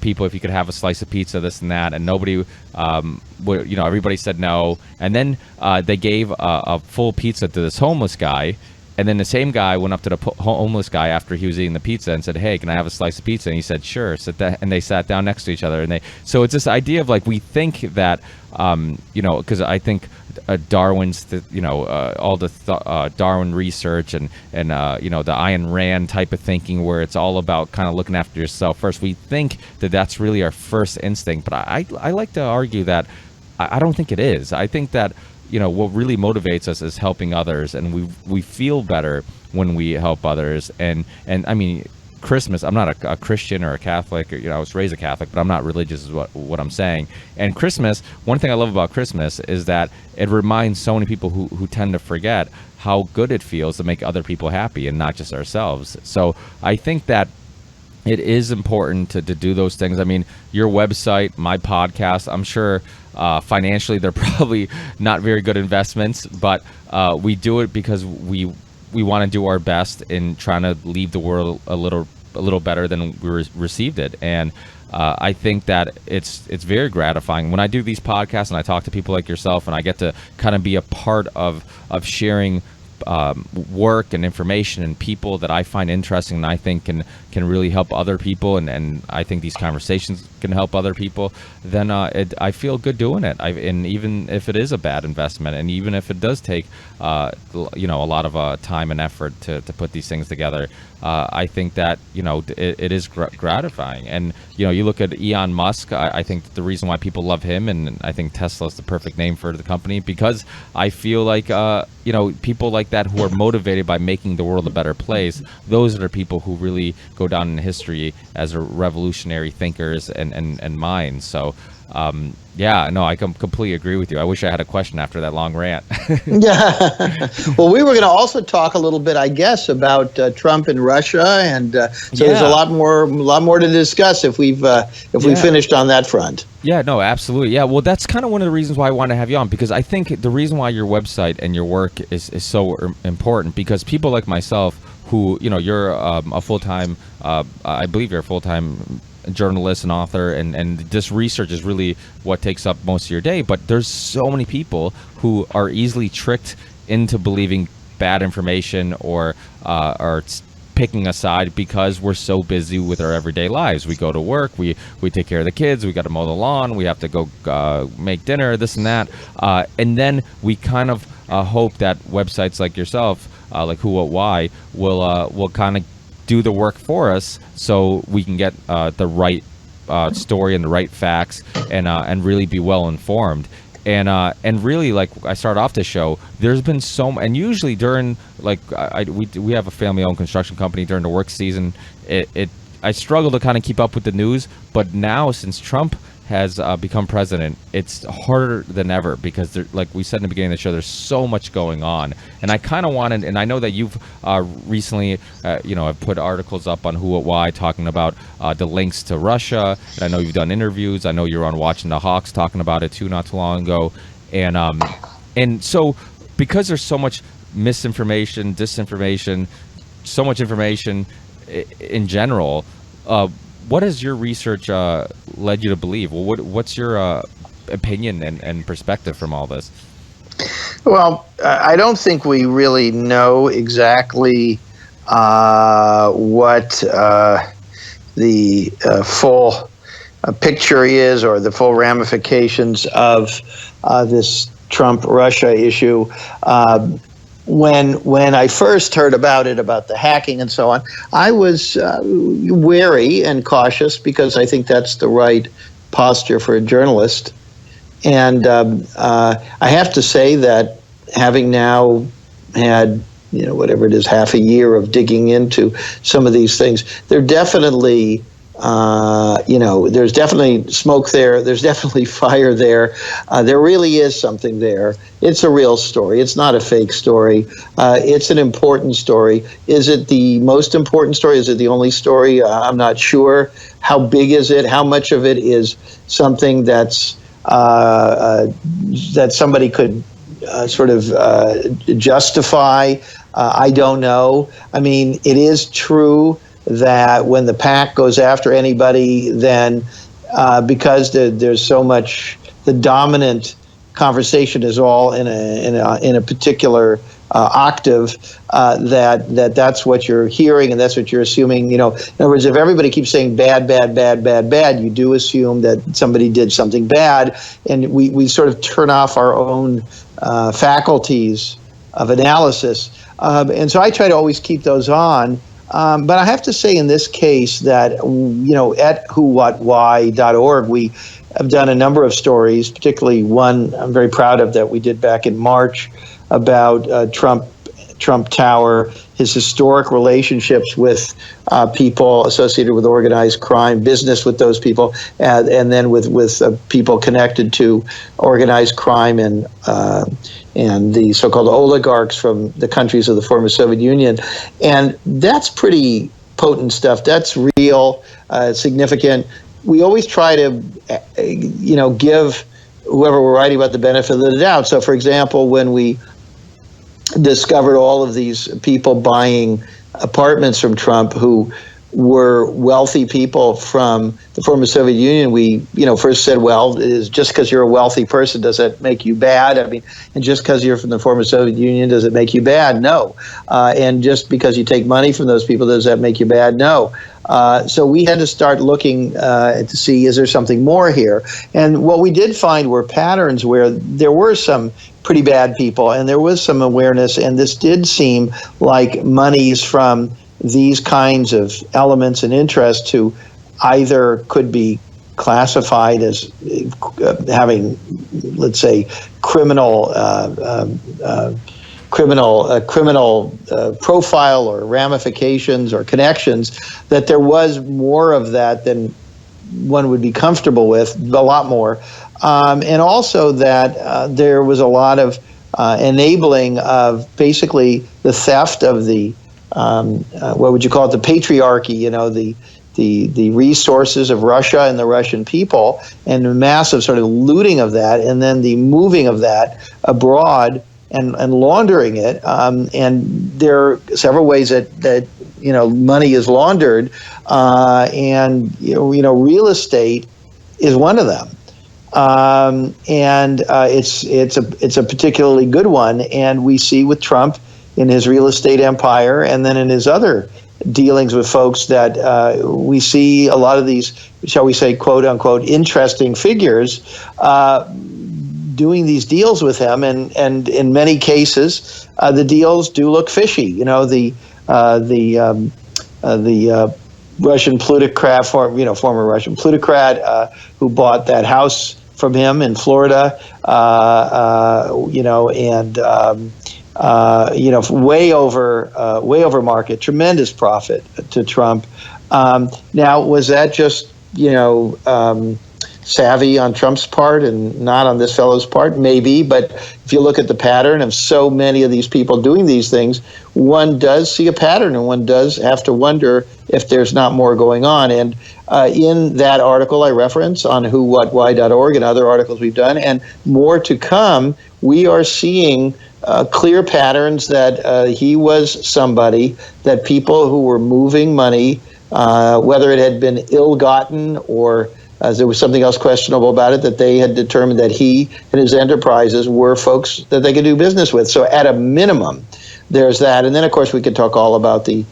people if he could have a slice of pizza, this and that, and nobody everybody said no. And then they gave a full pizza to this homeless guy, and then the same guy went up to the homeless guy after he was eating the pizza and said, "Hey, can I have a slice of pizza?" And he said, "Sure." And they sat down next to each other, and so it's this idea of like, we think that because I think Darwin's, all the Darwin research and the Ayn Rand type of thinking, where it's all about kind of looking after yourself first. We think that that's really our first instinct, but I like to argue that I don't think it is. I think that what really motivates us is helping others, and we feel better when we help others. And I mean, Christmas, I'm not a Christian or a Catholic, or, I was raised a Catholic, but I'm not religious is what I'm saying. And Christmas, one thing I love about Christmas is that it reminds so many people who tend to forget how good it feels to make other people happy and not just ourselves. So I think that it is important to do those things. I mean, your website, my podcast, I'm sure financially they're probably not very good investments, but we do it because we want to do our best in trying to leave the world a little better than we received it. And I think that it's very gratifying when I do these podcasts and I talk to people like yourself, and I get to kind of be a part of sharing work and information and people that I find interesting and I think can really help other people, and I think these conversations can help other people, then I feel good doing it. And even if it is a bad investment, and even if it does take a lot of time and effort to put these things together, I think that it is gratifying. And you look at Elon Musk. I think the reason why people love him, and I think Tesla is the perfect name for the company, because I feel like people like that who are motivated by making the world a better place, those are the people who really go down in history as revolutionary thinkers and minds. So I completely agree with you. I wish I had a question after that long rant. Yeah. Well, we were going to also talk a little bit, I guess, about Trump and Russia, and there's a lot more to discuss if we finished on that front. Yeah, no, absolutely. Yeah, well, that's kind of one of the reasons why I want to have you on, because I think the reason why your website and your work is so important, because people like myself who, you're a full-time, I believe you're a full-time journalist and author, and this research is really what takes up most of your day, but there's so many people who are easily tricked into believing bad information or picking a side because we're so busy with our everyday lives. We go to work, we take care of the kids, we got to mow the lawn, we have to go make dinner, this and that, and then we kind of hope that websites like yourself, like Who What Why, will kind of do the work for us so we can get the right story and the right facts, and really be well informed. And really, like I started off the show, there's been and usually during, like, we have a family-owned construction company. During the work season, I struggle to kind of keep up with the news, but now since Trump has become president, it's harder than ever, because like we said in the beginning of the show, there's so much going on. And I kind of wanted, and I know that you've recently, have put articles up on Who What Why talking about the links to Russia, and I know you've done interviews. I know you're on Watching the Hawks talking about it too, not too long ago. And so because there's so much misinformation, disinformation, so much information in general, what has your research led you to believe? Well, what's your opinion and perspective from all this? Well, I don't think we really know exactly what the full picture is, or the full ramifications of this Trump-Russia issue. When I first heard about the hacking and so on, I was wary and cautious, because I think that's the right posture for a journalist. And I have to say that, having now had whatever it is, half a year of digging into some of these things, there definitely there's definitely smoke there. There's definitely fire there. There really is something there. It's a real story. It's not a fake story. It's an important story. Is it the most important story? Is it the only story? I'm not sure. How big is it? How much of it is something that's that somebody could sort of justify? I don't know. I mean, it is true that when the PAC goes after anybody, then because there's so much, the dominant conversation is all in a particular octave, that's what you're hearing, and that's what you're assuming. In other words, if everybody keeps saying bad, bad, bad, bad, bad, you do assume that somebody did something bad, and we sort of turn off our own faculties of analysis. And so I try to always keep those on. But I have to say, in this case, that at whowhatwhy.org, we have done a number of stories, particularly one I'm very proud of that we did back in March about Trump Tower, his historic relationships with people associated with organized crime, business with those people, and then with people connected to organized crime and the so-called oligarchs from the countries of the former Soviet Union. And that's pretty potent stuff. That's real, significant. We always try to, give whoever we're writing about the benefit of the doubt. So, for example, when we discovered all of these people buying apartments from Trump who were wealthy people from the former Soviet Union, we, first said, well, is just because you're a wealthy person, does that make you bad? I mean, and just because you're from the former Soviet Union, does it make you bad? No. And just because you take money from those people, does that make you bad? No. So we had to start looking to see, is there something more here? And what we did find were patterns where there were some pretty bad people and there was some awareness, and this did seem like monies from these kinds of elements and interests to either could be classified as having, let's say, criminal profile or ramifications or connections, that there was more of that than one would be comfortable with, a lot more. And also that there was a lot of enabling of basically the theft of the, what would you call it, the patriarchy, the resources of Russia and the Russian people, and the massive sort of looting of that, and then the moving of that abroad and laundering it. And there are several ways that money is laundered, and real estate is one of them. And it's a particularly good one, and we see with Trump in his real estate empire, and then in his other dealings with folks, that we see a lot of these, shall we say, quote unquote, interesting figures doing these deals with him, and in many cases the deals do look fishy. The Russian plutocrat, former Russian plutocrat who bought that house from him in Florida, way over market, tremendous profit to Trump. Now, was that just savvy on Trump's part and not on this fellow's part? Maybe, but if you look at the pattern of so many of these people doing these things, one does see a pattern, and one does have to wonder if there's not more going on. And in that article I reference on whowhatwhy.org and other articles we've done, and more to come, we are seeing clear patterns that he was somebody that people who were moving money, whether it had been ill-gotten or there was something else questionable about it, that they had determined that he and his enterprises were folks that they could do business with. So at a minimum, there's that. And then, of course, we could talk all about the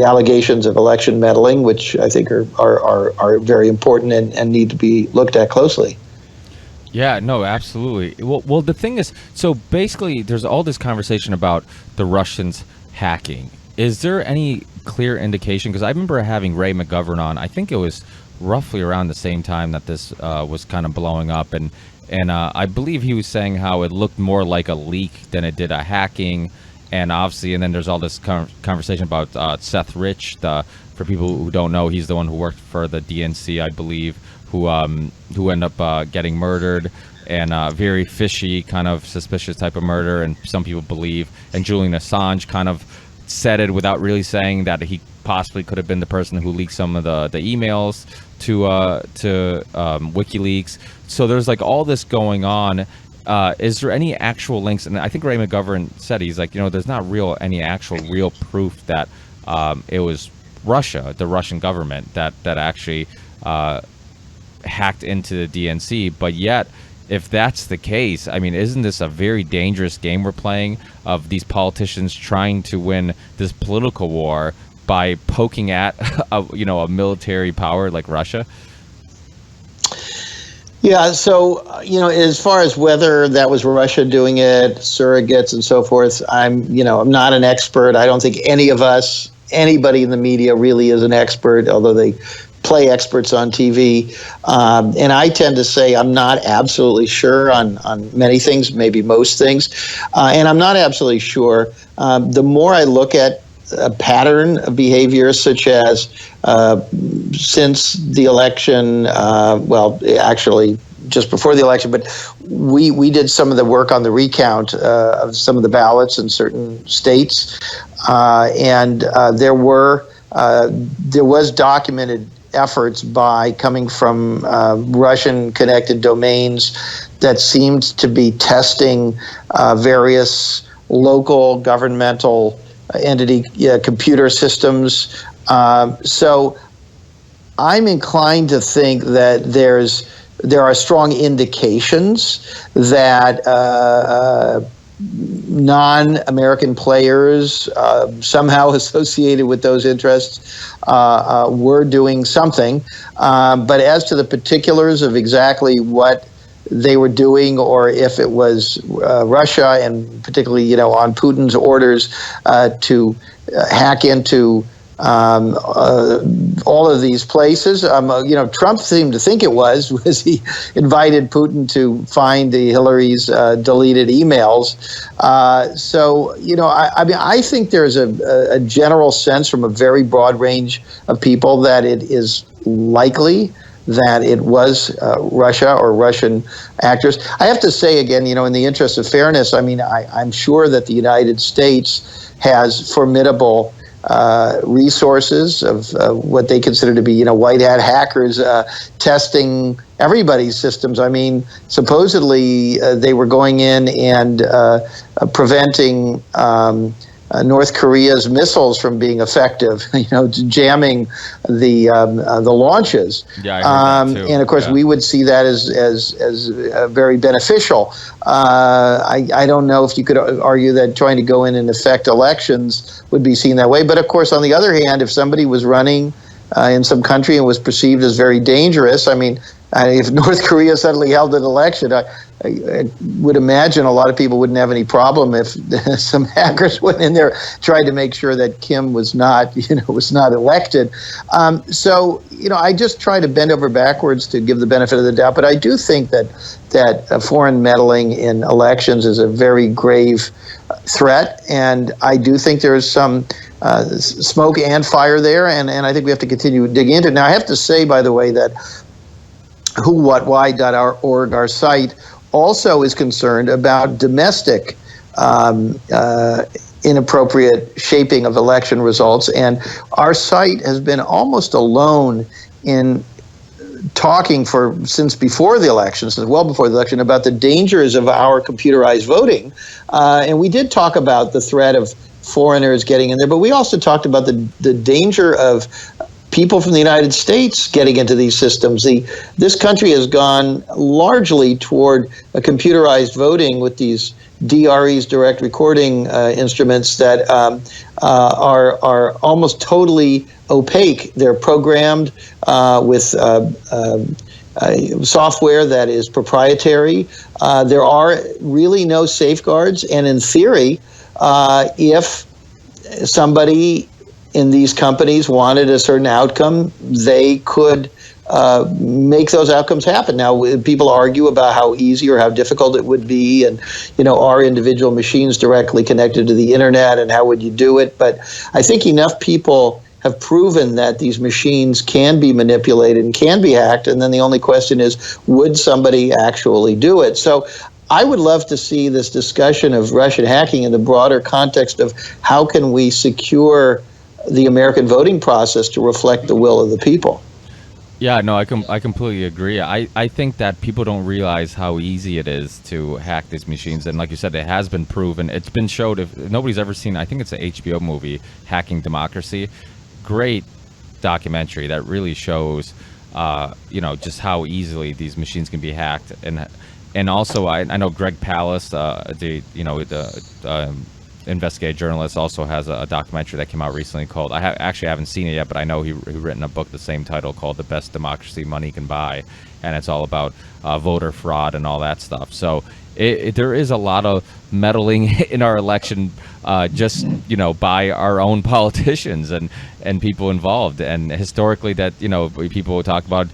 allegations of election meddling, which I think are very important and need to be looked at closely. Yeah, no, absolutely. Well, the thing is, so basically there's all this conversation about the Russians hacking. Is there any clear indication? Because I remember having Ray McGovern on, I think it was roughly around the same time that this was kind of blowing up, and I believe he was saying how it looked more like a leak than it did a hacking, and obviously, and then there's all this conversation about Seth Rich. For people who don't know, he's the one who worked for the DNC, I believe, who ended up getting murdered, and very fishy, kind of suspicious type of murder, and some people believe, and Julian Assange kind of said it without really saying that he possibly could have been the person who leaked some of the emails to WikiLeaks. So there's like all this going on. Is there any actual links? And I think Ray McGovern said, he's like, there's not any actual real proof that it was Russia, the Russian government, that actually hacked into the DNC. But yet, if that's the case, I mean, isn't this a very dangerous game we're playing of these politicians trying to win this political war by poking at a military power like Russia? Yeah, so as far as whether that was Russia doing it, surrogates and so forth, I'm not an expert. I don't think anybody in the media really is an expert, although they play experts on TV. And I tend to say I'm not absolutely sure on many things, maybe most things. And I'm not absolutely sure. The more I look at a pattern of behavior, such as since the election, well, actually just before the election, but we did some of the work on the recount of some of the ballots in certain states, and there was documented efforts by coming from Russian connected domains that seemed to be testing various local governmental entity computer systems. So I'm inclined to think that there are strong indications that non-American players somehow associated with those interests were doing something. But as to the particulars of exactly what they were doing, or if it was Russia, and particularly, on Putin's orders to hack into all of these places. Trump seemed to think it was he invited Putin to find the Hillary's deleted emails. I think there's a general sense from a very broad range of people that it is likely that it was Russia or Russian actors. I have to say again, in the interest of fairness, I'm sure that the United States has formidable resources of what they consider to be, white hat hackers testing everybody's systems. Supposedly they were going in and preventing North Korea's missiles from being effective, jamming the launches. Yeah, I heard that too. And of course, we would see that as very beneficial. I don't know if you could argue that trying to go in and affect elections would be seen that way. But of course, on the other hand, if somebody was running in some country and was perceived as very dangerous, if North Korea suddenly held an election, I would imagine a lot of people wouldn't have any problem if some hackers went in there, tried to make sure that Kim was not elected. I just try to bend over backwards to give the benefit of the doubt. But I do think that foreign meddling in elections is a very grave threat, and I do think there is some smoke and fire there, and I think we have to continue digging into it. Now, I have to say, by the way, that whowhatwhy.org, our site, also is concerned about domestic inappropriate shaping of election results. And our site has been almost alone in talking since before the election, since well before the election, about the dangers of our computerized voting. And we did talk about the threat of foreigners getting in there, but we also talked about the danger of people from the United States getting into these systems. This country has gone largely toward a computerized voting with these DREs, direct recording instruments that are almost totally opaque. They're programmed with software that is proprietary. There are really no safeguards, and in theory, if somebody in these companies wanted a certain outcome, they could make those outcomes happen. Now, people argue about how easy or how difficult it would be, and are individual machines directly connected to the internet, and how would you do it? But I think enough people have proven that these machines can be manipulated and can be hacked, and then the only question is, would somebody actually do it? So I would love to see this discussion of Russian hacking in the broader context of how can we secure the American voting process to reflect the will of the people. Yeah, no, I completely agree. I think that people don't realize how easy it is to hack these machines. And like you said, it has been proven. It's been showed. If nobody's ever seen, I think it's an HBO movie, Hacking Democracy. Great documentary that really shows, just how easily these machines can be hacked. And also, I know Greg Palast, investigative journalist, also has a documentary that came out recently called, actually haven't seen it yet, but I know he written a book the same title called The Best Democracy Money Can Buy, and it's all about voter fraud and all that stuff. So there is a lot of meddling in our election, just by our own politicians and people involved. And historically, that people will talk about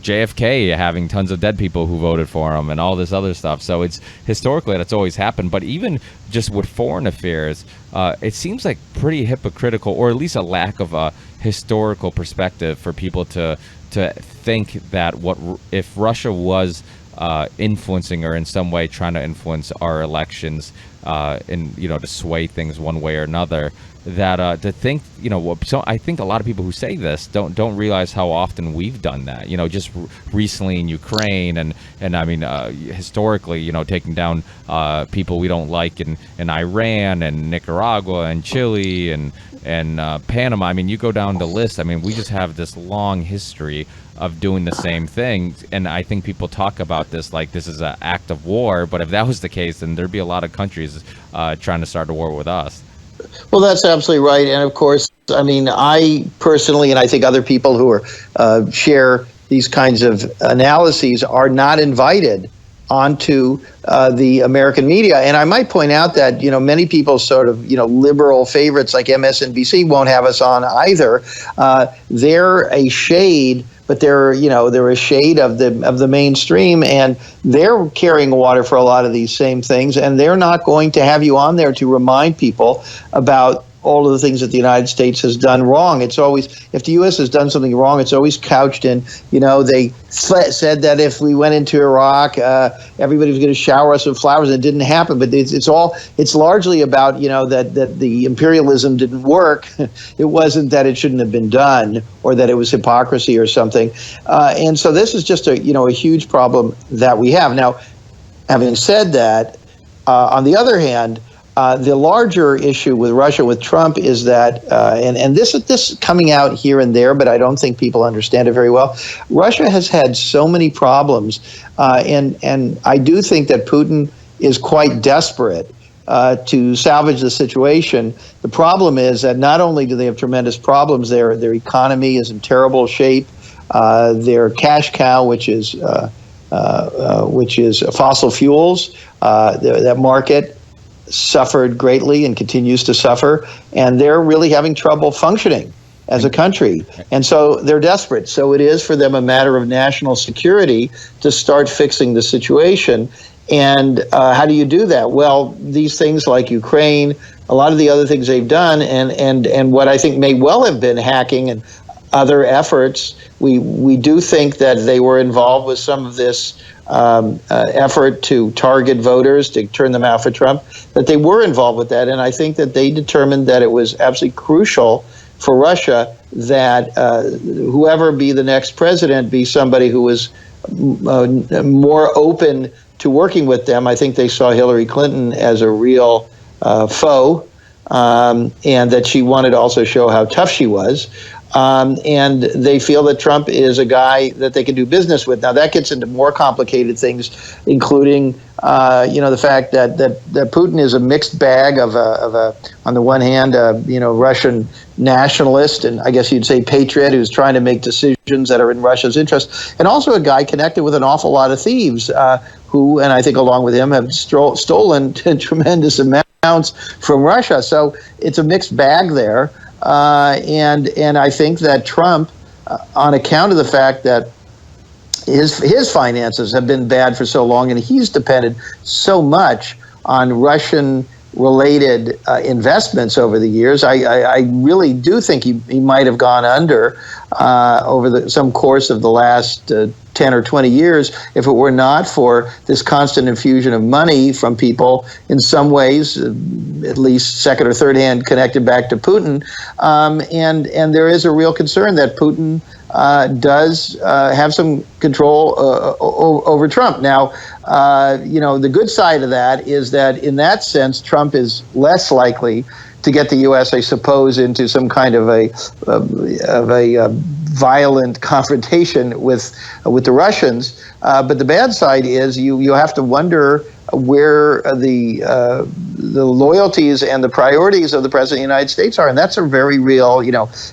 JFK having tons of dead people who voted for him and all this other stuff. So it's historically that's always happened. But even just with foreign affairs, it seems like pretty hypocritical, or at least a lack of a historical perspective for people to think that if Russia was influencing or in some way trying to influence our elections and to sway things one way or another, that to think so I think a lot of people who say this don't realize how often we've done that, just recently in Ukraine and I mean historically, taking down people we don't like in Iran and Nicaragua and Chile and Panama. I mean, you go down the list. I mean, we just have this long history of doing the same thing, and I think people talk about this like this is an act of war, but if that was the case, then there'd be a lot of countries trying to start a war with us. Well, that's absolutely right. And of course, I mean, I personally, and I think other people who are share these kinds of analyses, are not invited onto the American media. And I might point out that, many people sort of, liberal favorites like MSNBC won't have us on either. They're a shade, but they're a shade of the mainstream, and they're carrying water for a lot of these same things, and they're not going to have you on there to remind people about all of the things that the United States has done wrong. It's always, if the U.S. has done something wrong, it's always couched in, they said that if we went into Iraq, everybody was going to shower us with flowers. It didn't happen, but it's largely about, that the imperialism didn't work. It wasn't that it shouldn't have been done or that it was hypocrisy or something. And so this is just a huge problem that we have. Now, having said that, on the other hand, the larger issue with Russia, with Trump, is that, and this is coming out here and there, but I don't think people understand it very well. Russia has had so many problems, and I do think that Putin is quite desperate to salvage the situation. The problem is that not only do they have tremendous problems, their economy is in terrible shape. Their cash cow, which is fossil fuels, that market suffered greatly and continues to suffer, and they're really having trouble functioning as a country. And so they're desperate. So it is for them a matter of national security to start fixing the situation. And how do you do that? Well, these things like Ukraine, a lot of the other things they've done, and what I think may well have been hacking and other efforts, we do think that they were involved with some of this effort to target voters, to turn them out for Trump, that they were involved with that. And I think that they determined that it was absolutely crucial for Russia that whoever be the next president be somebody who was more open to working with them. I think they saw Hillary Clinton as a real foe, and that she wanted to also show how tough she was. And they feel that Trump is a guy that they can do business with. Now, that gets into more complicated things, including, the fact that Putin is a mixed bag of on the one hand, Russian nationalist, and I guess you'd say patriot, who's trying to make decisions that are in Russia's interest, and also a guy connected with an awful lot of thieves who, and I think along with him, have stolen tremendous amounts from Russia. So it's a mixed bag there. And I think that Trump, on account of the fact that his finances have been bad for so long, and he's depended so much on Russian-related investments over the years, I really do think he might have gone under over some course of the last 10 or 20 years if it were not for this constant infusion of money from people, in some ways, at least second or third hand, connected back to Putin. And there is a real concern that Putin does have some control over Trump. Now, the good side of that is that in that sense, Trump is less likely to get the U.S., I suppose, into some kind of a violent confrontation with the Russians. But the bad side is you have to wonder where the loyalties and the priorities of the president of the United States are, and that's a very real,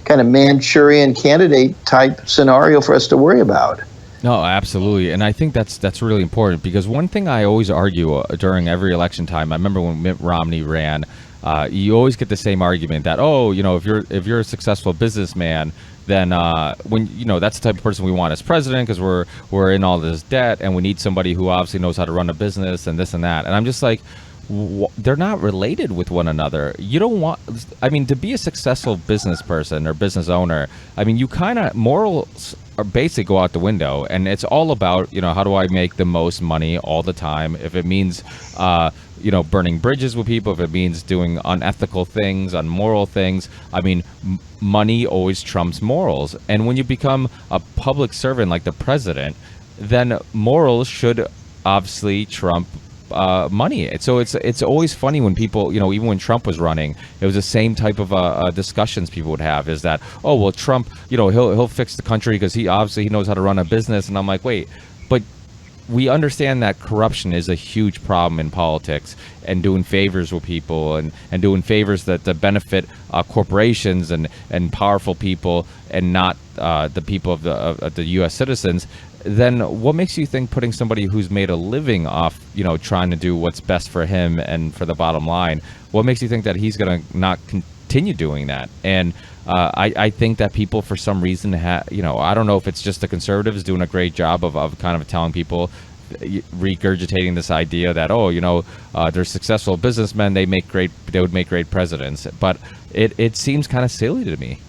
kind of Manchurian candidate type scenario for us to worry about. No, absolutely, and I think that's really important, because one thing I always argue during every election time, I remember when Mitt Romney ran, you always get the same argument that, if you're a successful businessman, then when that's the type of person we want as president, because we're in all this debt and we need somebody who obviously knows how to run a business and this and that. And I'm just like, they're not related with one another. You don't want, to be a successful business person or business owner, you kind of, morals are basically go out the window, and it's all about, how do I make the most money all the time? If it means, burning bridges with people, if it means doing unethical things, unmoral things, money always trumps morals. And when you become a public servant like the president, then morals should obviously trump money. So it's always funny when people, even when Trump was running, it was the same type of discussions people would have, is that, oh, well, Trump, he'll fix the country because he knows how to run a business. And I'm like, wait, but we understand that corruption is a huge problem in politics, and doing favors with people and doing favors that benefit corporations and powerful people, and not the people of the U.S. citizens. Then what makes you think putting somebody who's made a living off, trying to do what's best for him and for the bottom line, what makes you think that he's going to not continue doing that? And I think that people, for some reason, I don't know if it's just the conservatives doing a great job of kind of telling people, regurgitating this idea that, they're successful businessmen, they would make great presidents. But it seems kind of silly to me.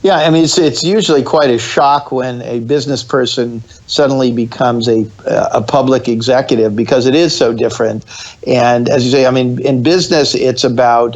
Yeah, it's usually quite a shock when a business person suddenly becomes a public executive, because it is so different. And as you say, in business, it's about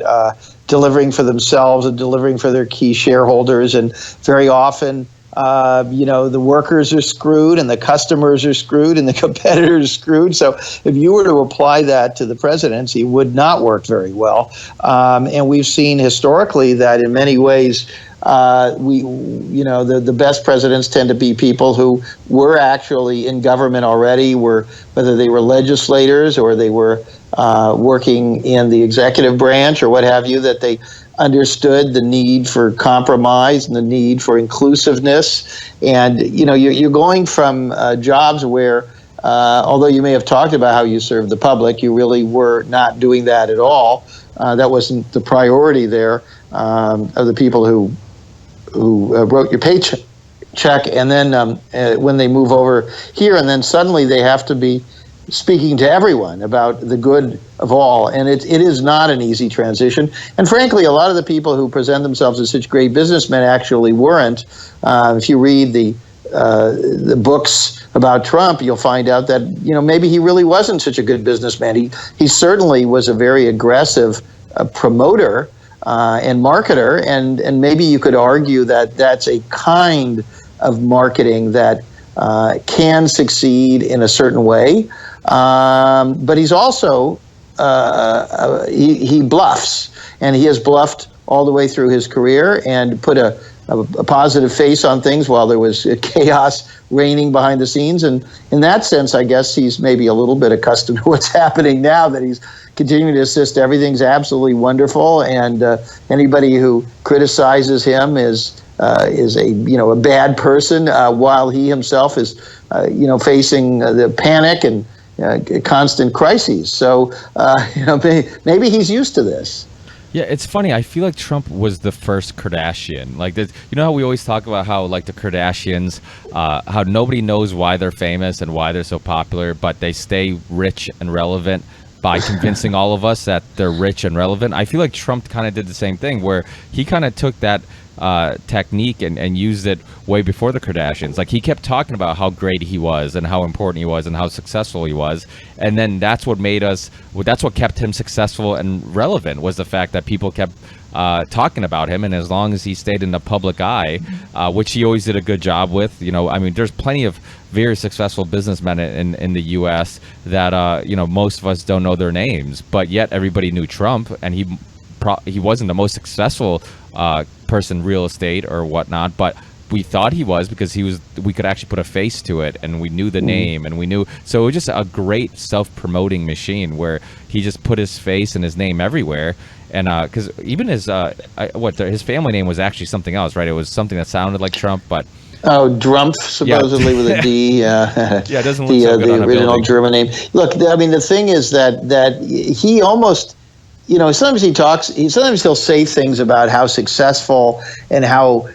delivering for themselves and delivering for their key shareholders. And very often, the workers are screwed, and the customers are screwed, and the competitors are screwed. So if you were to apply that to the presidency, it would not work very well. And we've seen historically that in many ways, the best presidents tend to be people who were actually in government already, whether they were legislators or they were working in the executive branch or what have you, that they understood the need for compromise and the need for inclusiveness. And, you're going from jobs where, although you may have talked about how you serve the public, you really were not doing that at all. That wasn't the priority there of the people who wrote your paycheck. And then when they move over here, and then suddenly they have to be speaking to everyone about the good of all. And it is not an easy transition. And frankly, a lot of the people who present themselves as such great businessmen actually weren't. If you read the books about Trump, you'll find out that, maybe he really wasn't such a good businessman. He certainly was a very aggressive promoter and marketer, and maybe you could argue that that's a kind of marketing that can succeed in a certain way. But he's also, he bluffs, and he has bluffed all the way through his career and put a positive face on things while there was chaos reigning behind the scenes. And in that sense, I guess he's maybe a little bit accustomed to what's happening now, that he's continuing to assist. Everything's absolutely wonderful. And anybody who criticizes him is a bad person, while he himself is, facing the panic and constant crises. So, maybe he's used to this. Yeah, it's funny. I feel like Trump was the first Kardashian. Like, how we always talk about how, like, the Kardashians, how nobody knows why they're famous and why they're so popular, but they stay rich and relevant by convincing all of us that they're rich and relevant. I feel like Trump kind of did the same thing, where he kind of took that technique and used it way before the Kardashians. Like, he kept talking about how great he was and how important he was and how successful he was, and then that's what kept him successful and relevant, was the fact that people kept talking about him. And as long as he stayed in the public eye, which he always did a good job with, there's plenty of very successful businessmen in the U.S. that most of us don't know their names, but yet everybody knew Trump, and he wasn't the most successful person real estate or whatnot, but we thought he was, because we could actually put a face to it, and we knew the name, and we knew. So it was just a great self-promoting machine where he just put his face and his name everywhere. And because even his his family name was actually something else, right? It was something that sounded like Trump, but Oh, Drumpf, supposedly with a D. yeah, it doesn't look so good on the a original building. German name. Look, I mean, the thing is that he almost, sometimes sometimes he'll say things about how successful and how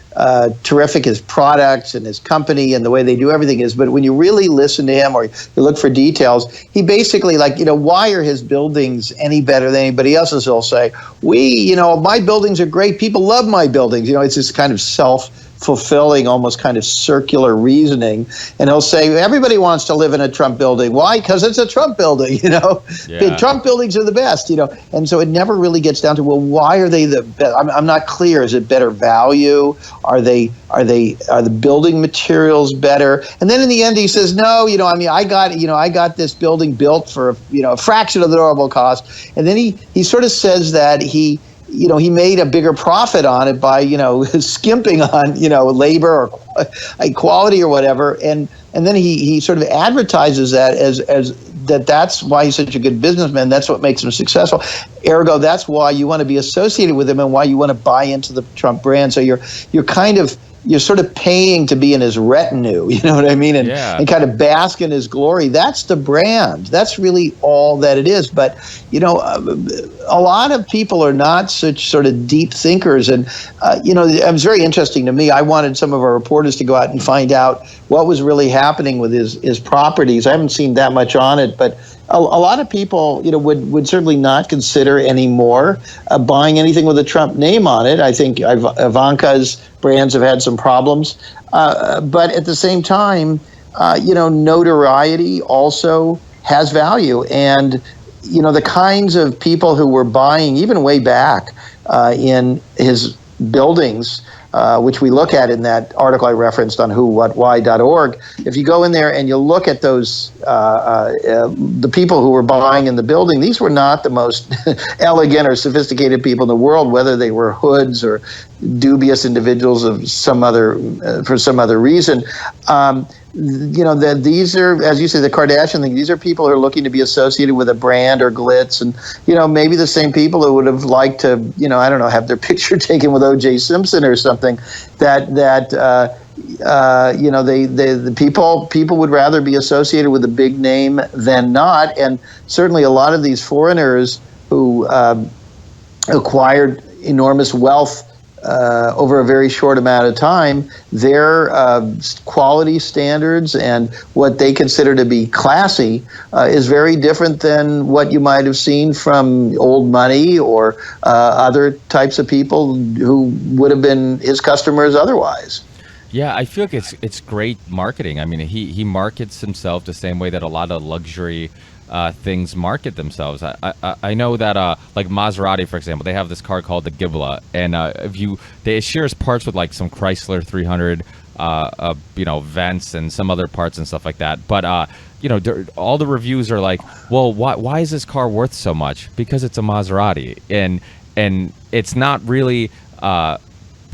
terrific his products and his company and the way they do everything is. But when you really listen to him or you look for details, he basically, why are his buildings any better than anybody else's? He'll say, my buildings are great. People love my buildings. It's this kind of self-fulfilling, almost kind of circular reasoning. And he'll say, everybody wants to live in a Trump building. Why? Because it's a Trump building, Yeah. Trump buildings are the best, And so it never really gets down to, well, why are they the best? I'm not clear. Is it better value? Are the building materials better? And then in the end, he says, no, I got this building built for, a fraction of the normal cost. And then he sort of says that he made a bigger profit on it by, skimping on, labor or quality or whatever. And then he sort of advertises that as that's why he's such a good businessman. That's what makes him successful. Ergo, that's why you want to be associated with him and why you want to buy into the Trump brand. So you're sort of paying to be in his retinue, you know what I mean? And kind of bask in his glory. That's the brand. That's really all that it is. But, a lot of people are not such sort of deep thinkers. And, it was very interesting to me. I wanted some of our reporters to go out and find out what was really happening with his properties. I haven't seen that much on it, but a lot of people, would certainly not consider anymore buying anything with a Trump name on it. I think Ivanka's brands have had some problems. But at the same time, notoriety also has value. And, the kinds of people who were buying, even way back in his buildings, which we look at in that article I referenced on whowhatwhy.org. If you go in there and you look at those, the people who were buying in the building, these were not the most elegant or sophisticated people in the world, whether they were hoods or dubious individuals of for some other reason. That these are, as you say, the Kardashian thing, these are people who are looking to be associated with a brand or glitz. And, maybe the same people who would have liked to, have their picture taken with O.J. Simpson or something, the people would rather be associated with a big name than not. And certainly a lot of these foreigners who acquired enormous wealth over a very short amount of time, their quality standards and what they consider to be classy is very different than what you might have seen from old money or other types of people who would have been his customers otherwise. Yeah, I feel like it's great marketing. I mean, he markets himself the same way that a lot of luxury things market themselves. I know that like Maserati, for example, they have this car called the Ghibla, and it shares parts with like some Chrysler 300, vents and some other parts and stuff like that. But all the reviews are like, well, why is this car worth so much? Because it's a Maserati, and it's not really.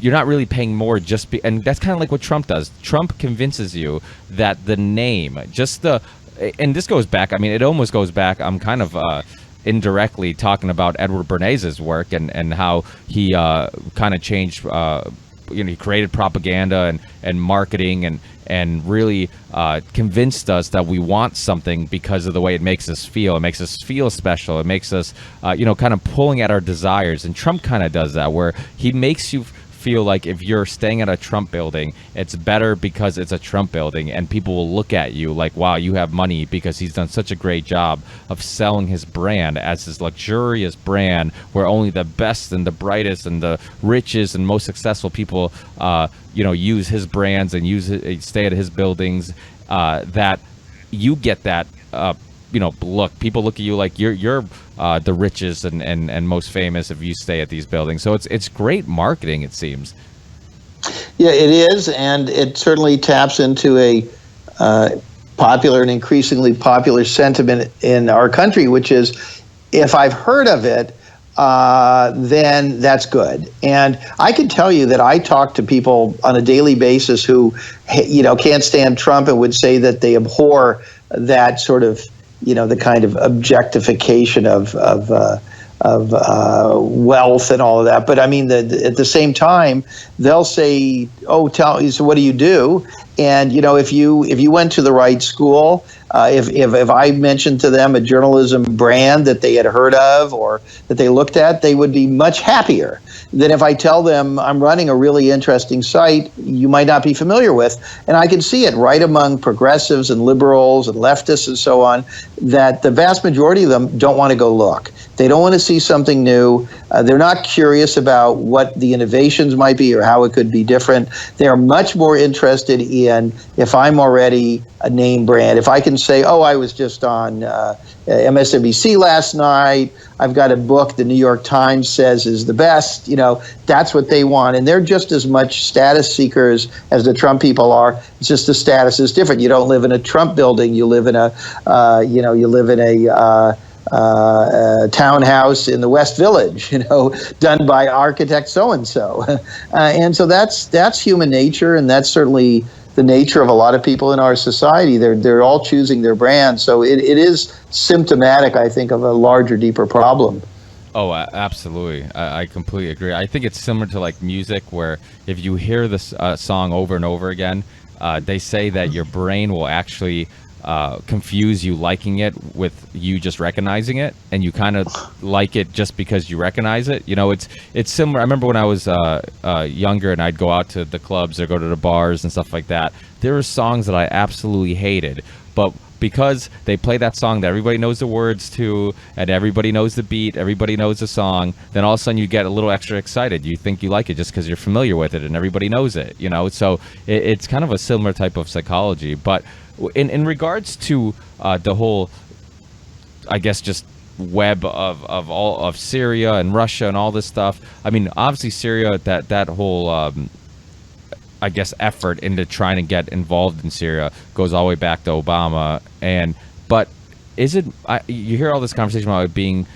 You're not really paying more and that's kind of like what Trump does. Trump convinces you that the name, and this goes back, I mean, it almost goes back, I'm kind of indirectly talking about Edward Bernays' work and how he kind of changed, he created propaganda and marketing and really convinced us that we want something because of the way it makes us feel. It makes us feel special. It makes us, kind of pulling at our desires. And Trump kind of does that, where he makes you feel like if you're staying at a Trump building, it's better because it's a Trump building, and people will look at you like, wow, you have money, because he's done such a great job of selling his brand as his luxurious brand, where only the best and the brightest and the richest and most successful people use his brands and stay at his buildings, that you get that look. People look at you like you're the richest and most famous if you stay at these buildings. So it's great marketing, it seems. Yeah, it is, and it certainly taps into a popular and increasingly popular sentiment in our country, which is, if I've heard of it, then that's good. And I can tell you that I talk to people on a daily basis who, can't stand Trump and would say that they abhor that sort of, the kind of objectification of wealth and all of that. But I mean, at the same time, they'll say, "Oh, so what do you do?" And if you went to the right school, if I mentioned to them a journalism brand that they had heard of or that they looked at, they would be much happier than if I tell them I'm running a really interesting site you might not be familiar with. And I can see it right among progressives and liberals and leftists and so on, that the vast majority of them don't want to go look. They don't want to see something new. They're not curious about what the innovations might be or how it could be different. They are much more interested in, if I'm already a name brand, if I can say, oh, I was just on MSNBC last night, I've got a book the New York Times says is the best, that's what they want. And they're just as much status seekers as the Trump people are. It's just the status is different. You don't live in a Trump building. You live in a townhouse in the West Village, done by architect so-and-so. And so that's human nature, and that's certainly the nature of a lot of people in our society. They're all choosing their brand. So it is symptomatic, I think, of a larger, deeper problem. Oh, absolutely. I completely agree. I think it's similar to like music, where if you hear this song over and over again, they say that your brain will actually confuse you liking it with you just recognizing it, and you kind of like it just because you recognize it. It's similar. I remember when I was younger and I'd go out to the clubs or go to the bars and stuff like that. There were songs that I absolutely hated, but because they play that song that everybody knows the words to, and everybody knows the beat, everybody knows the song, then all of a sudden you get a little extra excited. You think you like it just because you're familiar with it and everybody knows it, So it's kind of a similar type of psychology. But in regards to the whole, I guess, just web of all of Syria and Russia and all this stuff. I mean, obviously Syria, that whole I guess effort into trying to get involved in Syria goes all the way back to Obama. But is it? You hear all this conversation about it being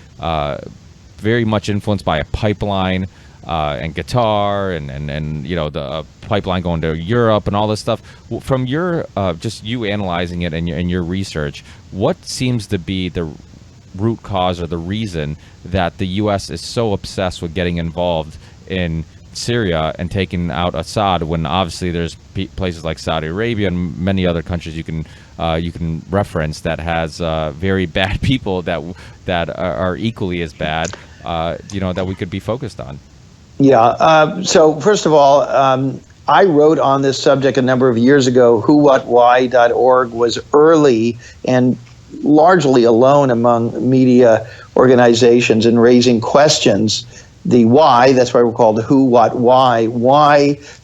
very much influenced by a pipeline and Qatar and the pipeline going to Europe and all this stuff. From your just you analyzing it and your research, what seems to be the root cause or the reason that the U.S. is so obsessed with getting involved in Syria and taking out Assad, when obviously there's places like Saudi Arabia and many other countries you can reference that has very bad people that are equally as bad, that we could be focused on. Yeah. So first of all, I wrote on this subject a number of years ago. whowhatwhy.org was early and largely alone among media organizations in raising questions. The why, that's why we're called who, what, why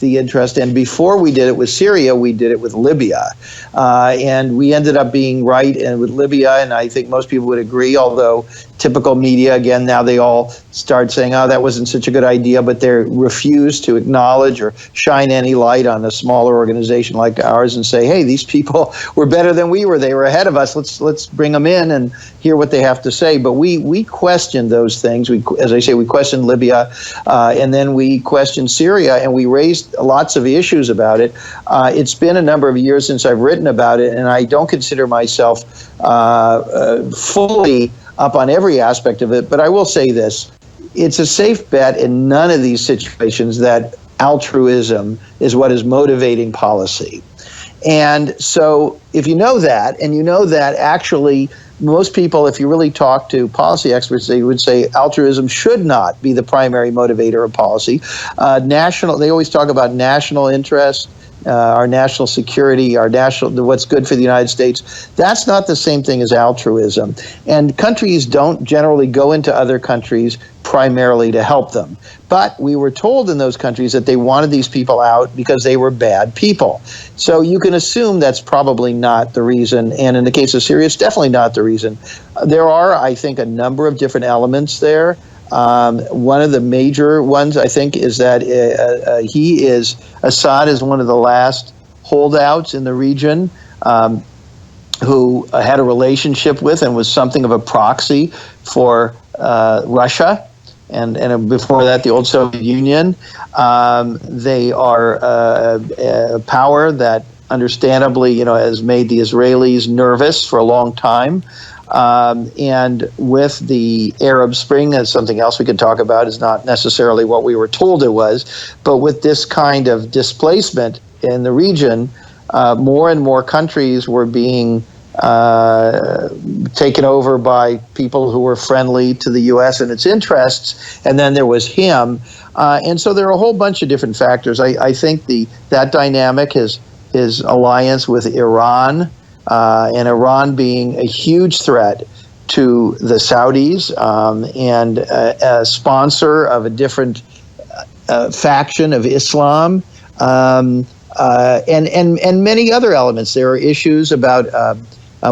the interest. And before we did it with Syria, we did it with Libya. And we ended up being right and with Libya, and I think most people would agree, although typical media, again, now they all start saying, oh, that wasn't such a good idea, but they refuse to acknowledge or shine any light on a smaller organization like ours and say, hey, these people were better than we were. They were ahead of us. Let's bring them in and hear what they have to say. But we questioned those things. As I say, we questioned Libya, and then we questioned Syria, and we raised lots of issues about it. It's been a number of years since I've written about it, and I don't consider myself fully up on every aspect of it, but I will say this. It's a safe bet in none of these situations that altruism is what is motivating policy. And so if you know that, and you know that actually most people, if you really talk to policy experts, they would say altruism should not be the primary motivator of policy. They always talk about national interest, our national security, what's good for the United States. That's not the same thing as altruism. And countries don't generally go into other countries primarily to help them. But we were told in those countries that they wanted these people out because they were bad people. So you can assume that's probably not the reason. And in the case of Syria, it's definitely not the reason. There are, I think, a number of different elements there. One of the major ones, I think, is that Assad is one of the last holdouts in the region who had a relationship with and was something of a proxy for Russia. and before that, the old Soviet Union. They are a power that, understandably, has made the Israelis nervous for a long time. And with the Arab Spring, that's something else we could talk about, is not necessarily what we were told it was, but with this kind of displacement in the region, more and more countries were being taken over by people who were friendly to the U.S. and its interests, and then there was him. And so there are a whole bunch of different factors. I think that dynamic, his alliance with Iran, and Iran being a huge threat to the Saudis, and a sponsor of a different faction of Islam, and many other elements. There are issues about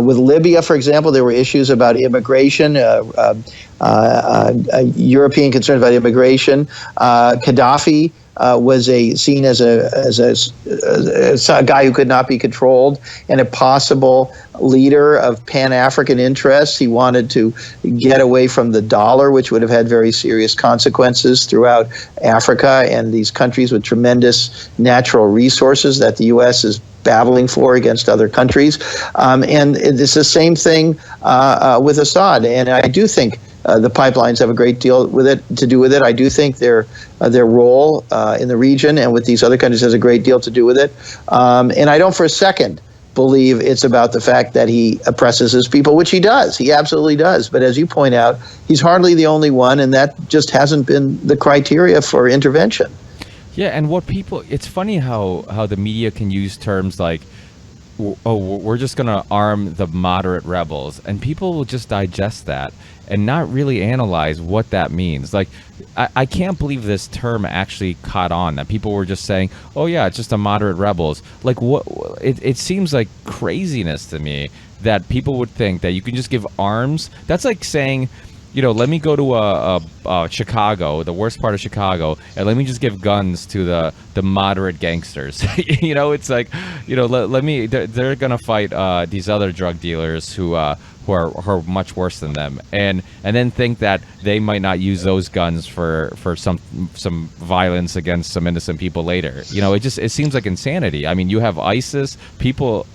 with Libya, for example, there were issues about immigration, European concerns about immigration. Gaddafi was seen as a guy who could not be controlled and a possible leader of Pan-African interests. He wanted to get away from the dollar, which would have had very serious consequences throughout Africa and these countries with tremendous natural resources that the U.S. is battling for against other countries. And it's the same thing with Assad. And I do think the pipelines have a great deal to do with it. I do think their role in the region and with these other countries has a great deal to do with it. And I don't for a second believe it's about the fact that he oppresses his people, which he does. He absolutely does. But as you point out, he's hardly the only one, and that just hasn't been the criteria for intervention. Yeah, and it's funny how the media can use terms like, oh, we're just going to arm the moderate rebels, and people will just digest that and not really analyze what that means. Like, I can't believe this term actually caught on, that people were just saying, oh yeah, it's just a moderate rebels. Like, what? It seems like craziness to me that people would think that you can just give arms. That's like saying, let me go to Chicago, the worst part of Chicago, and let me just give guns to the moderate gangsters. It's like, let me. They're gonna fight these other drug dealers who are much worse than them, and then think that they might not use those guns for some violence against some innocent people later. It seems like insanity. I mean, you have ISIS people,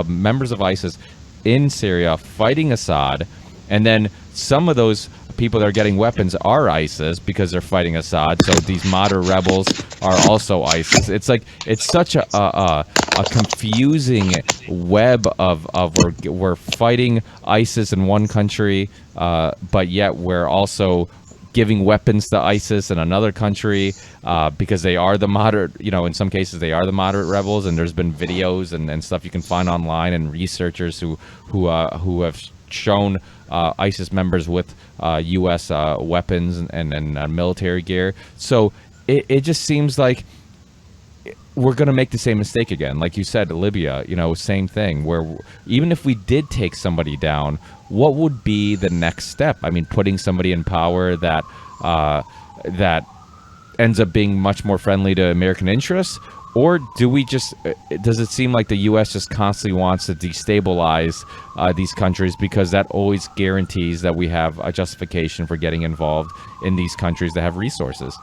members of ISIS in Syria fighting Assad. And then some of those people that are getting weapons are ISIS because they're fighting Assad. So these moderate rebels are also ISIS. It's like, it's such a confusing web of we're fighting ISIS in one country, but yet we're also giving weapons to ISIS in another country because they are the moderate, in some cases they are the moderate rebels. And there's been videos and stuff you can find online, and researchers who have shown ISIS members with U.S. weapons and military gear. So it just seems like we're going to make the same mistake again. Like you said, Libya, same thing, where even if we did take somebody down, what would be the next step? I mean, putting somebody in power that ends up being much more friendly to American interests? Or does it seem like the U.S. just constantly wants to destabilize these countries because that always guarantees that we have a justification for getting involved in these countries that have resources?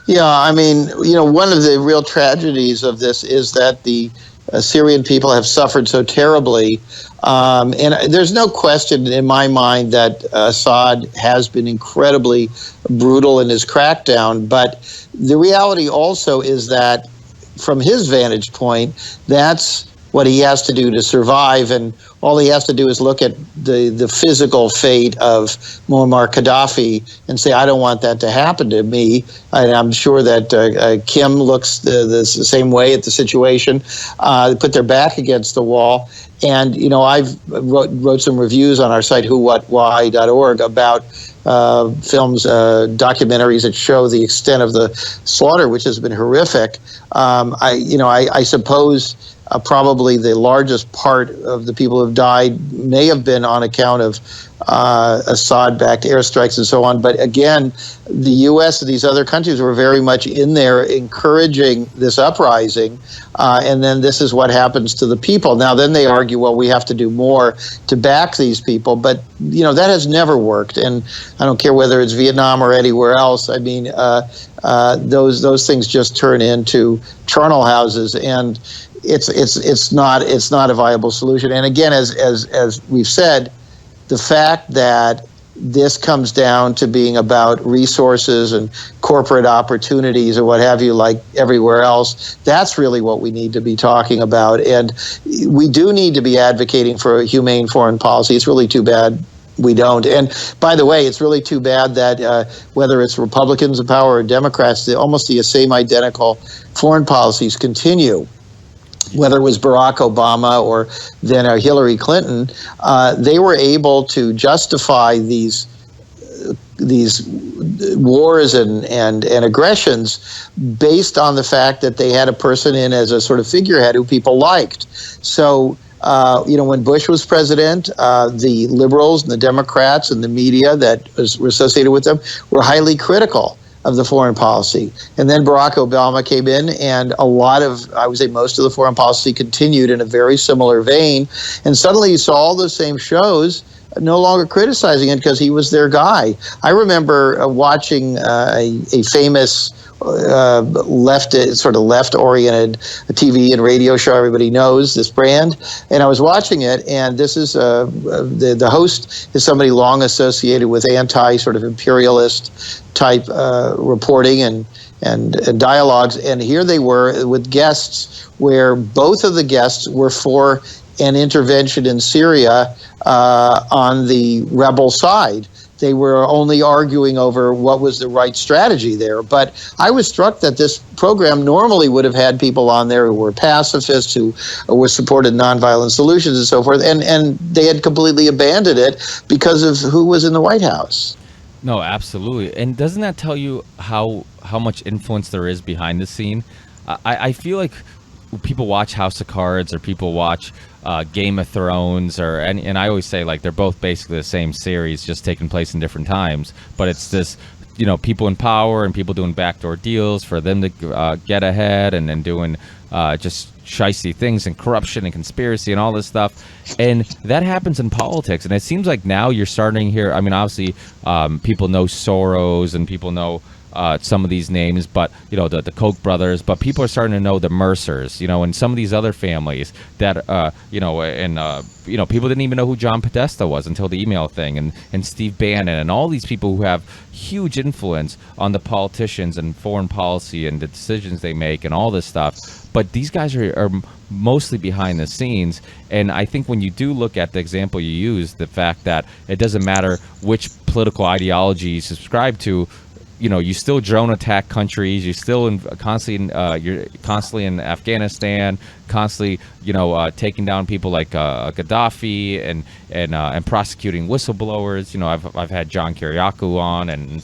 Yeah, I mean, one of the real tragedies of this is that the Syrian people have suffered so terribly. And there's no question in my mind that Assad has been incredibly brutal in his crackdown. But the reality also is that from his vantage point, that's what he has to do to survive, and all he has to do is look at the physical fate of Muammar Gaddafi and say, I don't want that to happen to me. And I'm sure that Kim looks the same way at the situation. They put their back against the wall. And, I've wrote some reviews on our site, whowhatwhy.org, about films, documentaries that show the extent of the slaughter, which has been horrific. I suppose probably the largest part of the people who have died may have been on account of Assad-backed airstrikes and so on. But again, the U.S. and these other countries were very much in there encouraging this uprising, and then this is what happens to the people. Now, then they argue, well, we have to do more to back these people, but that has never worked. And I don't care whether it's Vietnam or anywhere else. I mean, those things just turn into charnel houses, and it's not a viable solution. And again, as we've said, the fact that this comes down to being about resources and corporate opportunities or what have you, like everywhere else, that's really what we need to be talking about. And we do need to be advocating for a humane foreign policy. It's really too bad we don't. And by the way, it's really too bad that whether it's Republicans in power or Democrats, almost the same identical foreign policies continue. Whether it was Barack Obama or then Hillary Clinton, they were able to justify these wars and aggressions based on the fact that they had a person in as a sort of figurehead who people liked. So, when Bush was president, the liberals and the Democrats and the media that were associated with them were highly critical of the foreign policy. And then Barack Obama came in, and a lot of, I would say most of the foreign policy continued in a very similar vein. And suddenly you saw all those same shows no longer criticizing it because he was their guy. I remember watching a famous left-oriented TV and radio show. Everybody knows this brand, and I was watching it. And this is the host is somebody long associated with anti-sort of imperialist type reporting and dialogues. And here they were with guests, where both of the guests were for an intervention in Syria on the rebel side. They were only arguing over what was the right strategy there. But I was struck that this program normally would have had people on there who were pacifists, who were supported nonviolent solutions and so forth, and they had completely abandoned it because of who was in the White House. No, absolutely. And doesn't that tell you how much influence there is behind the scene? I feel like people watch House of Cards or people watch Game of Thrones, and I always say, like, they're both basically the same series, just taking place in different times. But it's this, people in power and people doing backdoor deals for them to get ahead, and then doing just shicey things and corruption and conspiracy and all this stuff. And that happens in politics. And it seems like now you're starting here. I mean, obviously, people know Soros and people know some of these names, but the Koch brothers, but people are starting to know the Mercers, and some of these other families that people didn't even know who John Podesta was until the email thing, and Steve Bannon, and all these people who have huge influence on the politicians and foreign policy and the decisions they make and all this stuff. But these guys are mostly behind the scenes. And I think when you do look at the example you use, the fact that it doesn't matter which political ideology you subscribe to, you still drone attack countries. You're still constantly in Afghanistan, constantly, taking down people like Gaddafi and prosecuting whistleblowers. I've had John Kiriakou on and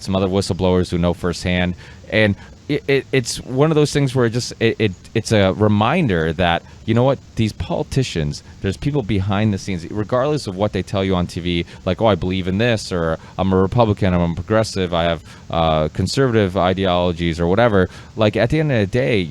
some other whistleblowers who know firsthand. And it's one of those things where it's a reminder that, these politicians, there's people behind the scenes, regardless of what they tell you on TV, like, oh, I believe in this, or I'm a Republican, I'm a progressive, I have conservative ideologies or whatever. Like, at the end of the day,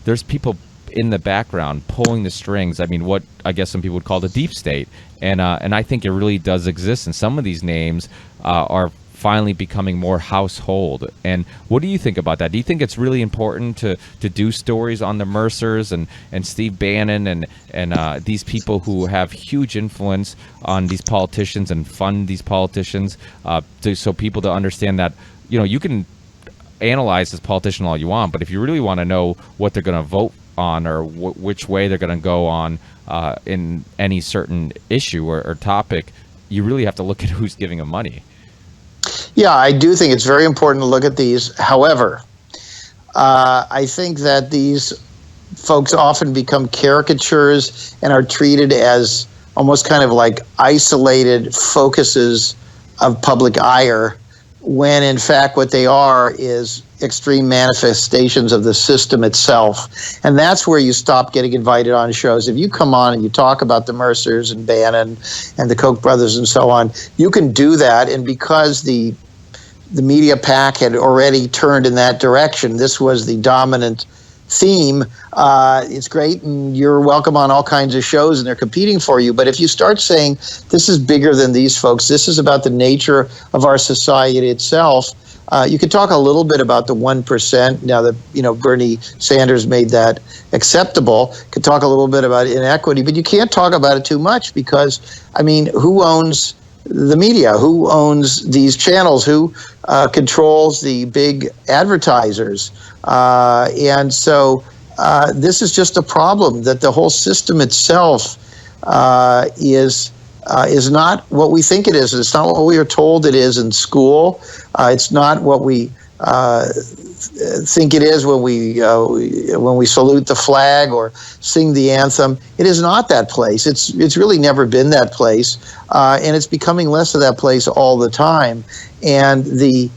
there's people in the background pulling the strings. I mean, what I guess some people would call the deep state. And I think it really does exist. And some of these names are finally becoming more household. And what do you think about that? Do you think it's really important to do stories on the Mercers and Steve Bannon and these people who have huge influence on these politicians and fund these politicians, so people to understand that, you can analyze this politician all you want, but if you really want to know what they're going to vote on or which way they're going to go on in any certain issue or topic, you really have to look at who's giving them money. Yeah, I do think it's very important to look at these. However, I think that these folks often become caricatures and are treated as almost kind of like isolated focuses of public ire, when in fact what they are is extreme manifestations of the system itself. And that's where you stop getting invited on shows. If you come on and you talk about the Mercers and Bannon and the Koch brothers and so on, you can do that. And because the media pack had already turned in that direction, this was the dominant theme. It's great, and you're welcome on all kinds of shows, and they're competing for you. But if you start saying this is bigger than these folks, this is about the nature of our society itself, you could talk a little bit about the 1%. Now that Bernie Sanders made that acceptable, could talk a little bit about inequity, but you can't talk about it too much because, who owns the media? Who owns these channels? Who controls the big advertisers? And so this is just a problem that the whole system itself is not what we think it is. It's not what we are told it is in school. It's not what we think it is when we salute the flag or sing the anthem. It is not that place. It's really never been that place, and it's becoming less of that place all the time. And the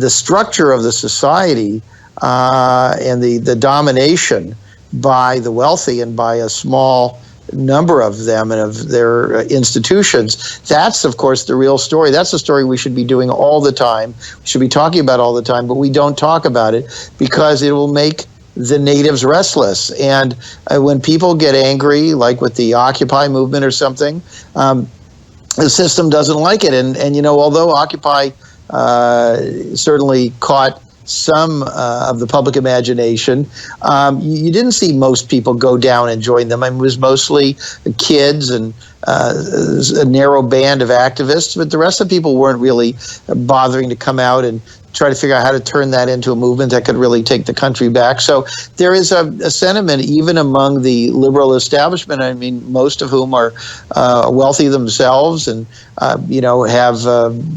structure of the society and the domination by the wealthy and by a small number of them and of their institutions, that's of course the real story. That's the story we should be doing all the time. We should be talking about all the time, but we don't talk about it because it will make the natives restless. And when people get angry, like with the Occupy movement or something, the system doesn't like it. And although Occupy certainly caught some of the public imagination, you didn't see most people go down and join them. It was mostly kids and a narrow band of activists, but the rest of the people weren't really bothering to come out and try to figure out how to turn that into a movement that could really take the country back. So there is a sentiment even among the liberal establishment, most of whom are wealthy themselves and have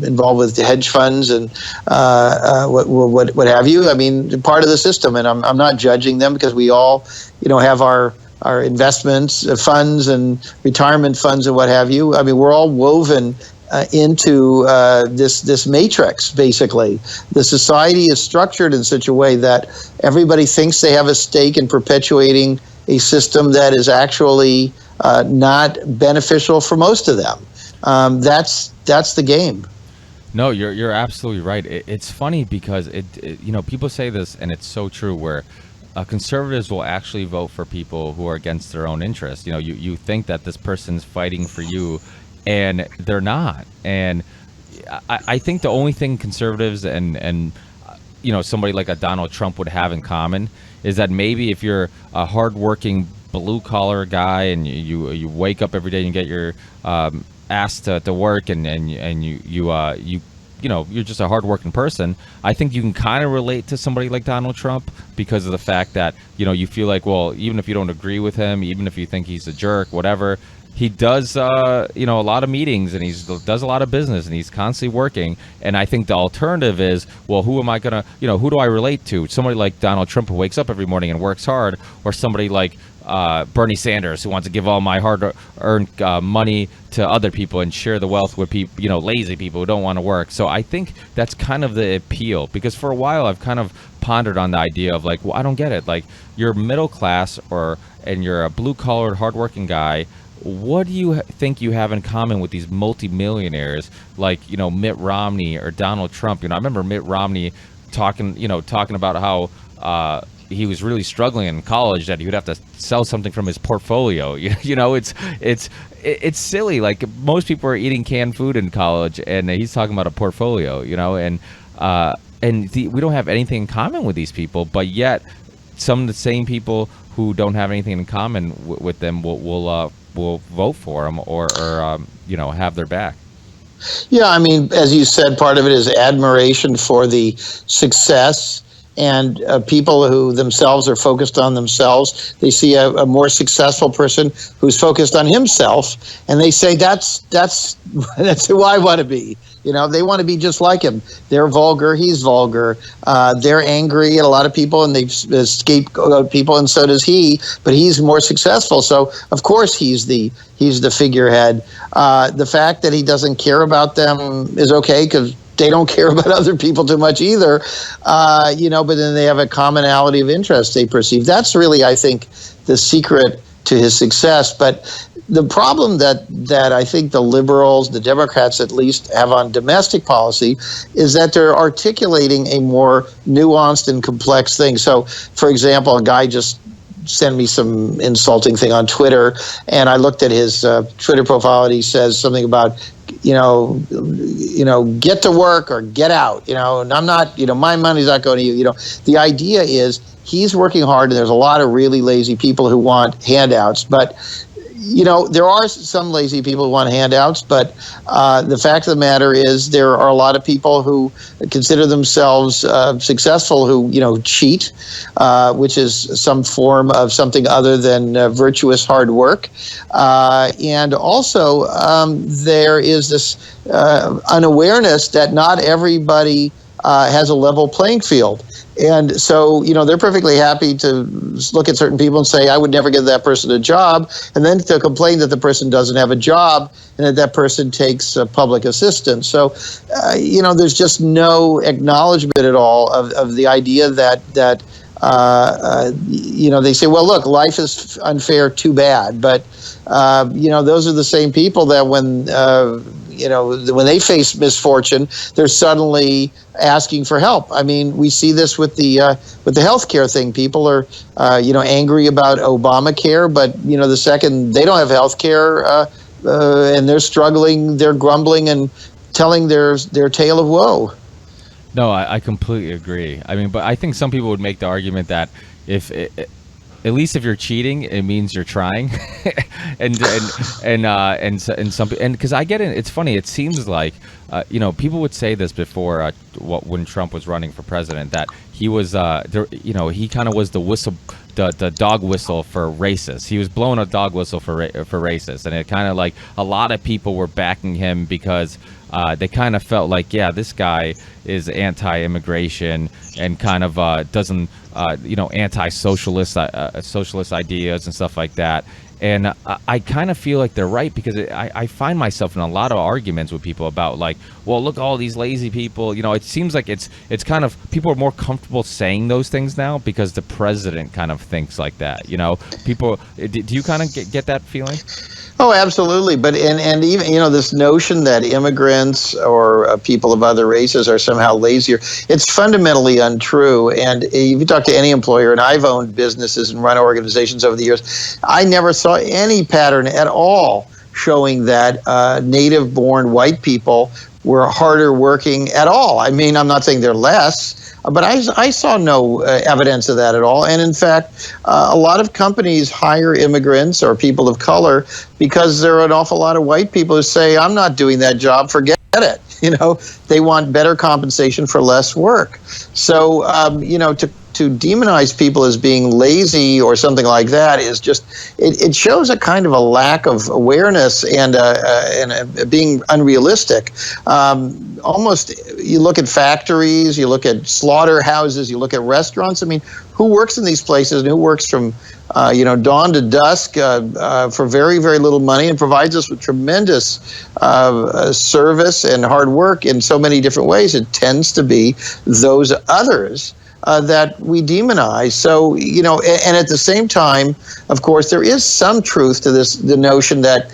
involved with hedge funds and what have you. Part of the system, and I'm not judging them because we all have our investments, funds and retirement funds and what have you. We're all woven into this matrix, basically. The society is structured in such a way that everybody thinks they have a stake in perpetuating a system that is actually not beneficial for most of them. That's the game. No, you're absolutely right. It's funny because people say this, and it's so true, where conservatives will actually vote for people who are against their own interests. You think that this person's fighting for you, and they're not. And I think the only thing conservatives and somebody like a Donald Trump would have in common is that maybe if you're a hardworking blue collar guy and you wake up every day and you get your ass to work and you're just a hardworking person, I think you can kind of relate to somebody like Donald Trump because of the fact that you feel like, well, even if you don't agree with him, even if you think he's a jerk, whatever, he does a lot of meetings and he does a lot of business and he's constantly working. And I think the alternative is, well, who am I gonna who do I relate to? Somebody like Donald Trump who wakes up every morning and works hard, or somebody like Bernie Sanders who wants to give all my hard-earned money to other people and share the wealth with people, lazy people who don't want to work. So I think that's kind of the appeal, because for a while I've kind of pondered on the idea of like, well, I don't get it. Like, you're middle class and you're a blue-collared, hardworking guy. What do you think you have in common with these multimillionaires like, Mitt Romney or Donald Trump? I remember Mitt Romney talking about how he was really struggling in college, that he would have to sell something from his portfolio. It's silly. Like, most people are eating canned food in college, and he's talking about a portfolio. We don't have anything in common with these people, but yet some of the same people who don't have anything in common with them will vote for them or have their back. Yeah, as you said, part of it is admiration for the success, and people who themselves are focused on themselves. They see a more successful person who's focused on himself, and they say that's who I want to be. They want to be just like him. They're vulgar, he's vulgar. They're angry at a lot of people, and they scapegoat people, and so does he. But he's more successful, so of course he's the figurehead. The fact that he doesn't care about them is okay, because they don't care about other people too much either, but then they have a commonality of interest they perceive. That's really, I think, the secret to his success. But the problem that I think the liberals, the Democrats at least, have on domestic policy is that they're articulating a more nuanced and complex thing. So, for example, a guy just sent me some insulting thing on Twitter, and I looked at his Twitter profile, and he says something about, get to work or get out, and I'm not, my money's not going to you. The idea is he's working hard, and there's a lot of really lazy people who want handouts, but there are some lazy people who want handouts, but the fact of the matter is there are a lot of people who consider themselves successful who, cheat, which is some form of something other than virtuous hard work. And also there is this unawareness that not everybody has a level playing field. And so, they're perfectly happy to look at certain people and say, I would never give that person a job, and then to complain that the person doesn't have a job and that person takes public assistance. So, there's just no acknowledgement at all of the idea that they say, well, look, life is unfair, too bad. But, those are the same people that when they face misfortune, they're suddenly asking for help. I mean, we see this with the healthcare thing. People are, angry about Obamacare, but the second they don't have healthcare and they're struggling, they're grumbling and telling their tale of woe. No, I completely agree. I mean, but I think some people would make the argument that at least if you're cheating, it means you're trying, and because I get it. It's funny. It seems like people would say this before when Trump was running for president, that he was he kind of was the dog whistle for racists. He was blowing a dog whistle for racists, and it kind of like a lot of people were backing him because they kind of felt like, yeah, this guy is anti-immigration and kind of doesn't anti-socialist socialist ideas and stuff like that. And I kind of feel like they're right, because I find myself in a lot of arguments with people about, like, well, look, all these lazy people. It seems like it's kind of, people are more comfortable saying those things now because the president kind of thinks like that. People. Do you kind of get that feeling? Oh, absolutely. But and even this notion that immigrants or people of other races are somehow lazier, it's fundamentally untrue. And if you talk to any employer, and I've owned businesses and run organizations over the years, I never saw any pattern at all showing that native-born white people were harder working at all. I mean, I'm not saying they're less, but I saw no evidence of that at all. And in fact, a lot of companies hire immigrants or people of color because there are an awful lot of white people who say, I'm not doing that job, forget it. They want better compensation for less work. So, to demonize people as being lazy or something like that is just, it shows a kind of a lack of awareness and being unrealistic. Almost, you look at factories, you look at slaughterhouses, you look at restaurants. I mean, who works in these places and who works from dawn to dusk for very, very little money and provides us with tremendous service and hard work in so many different ways? It tends to be those others that we demonize. So, and at the same time, of course, there is some truth to this, the notion that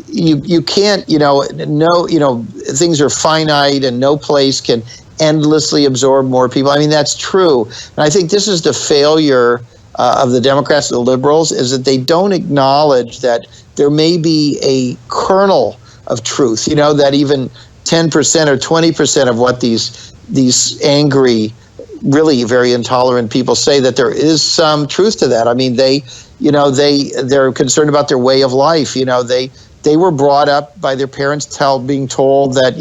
you can't, things are finite and no place can endlessly absorb more people. I mean, that's true. And I think this is the failure of the Democrats and the liberals, is that they don't acknowledge that there may be a kernel of truth, that even 10% or 20% of what these angry, really very intolerant people say, that there is some truth to that. I mean, they're concerned about their way of life. They were brought up by their parents being told that,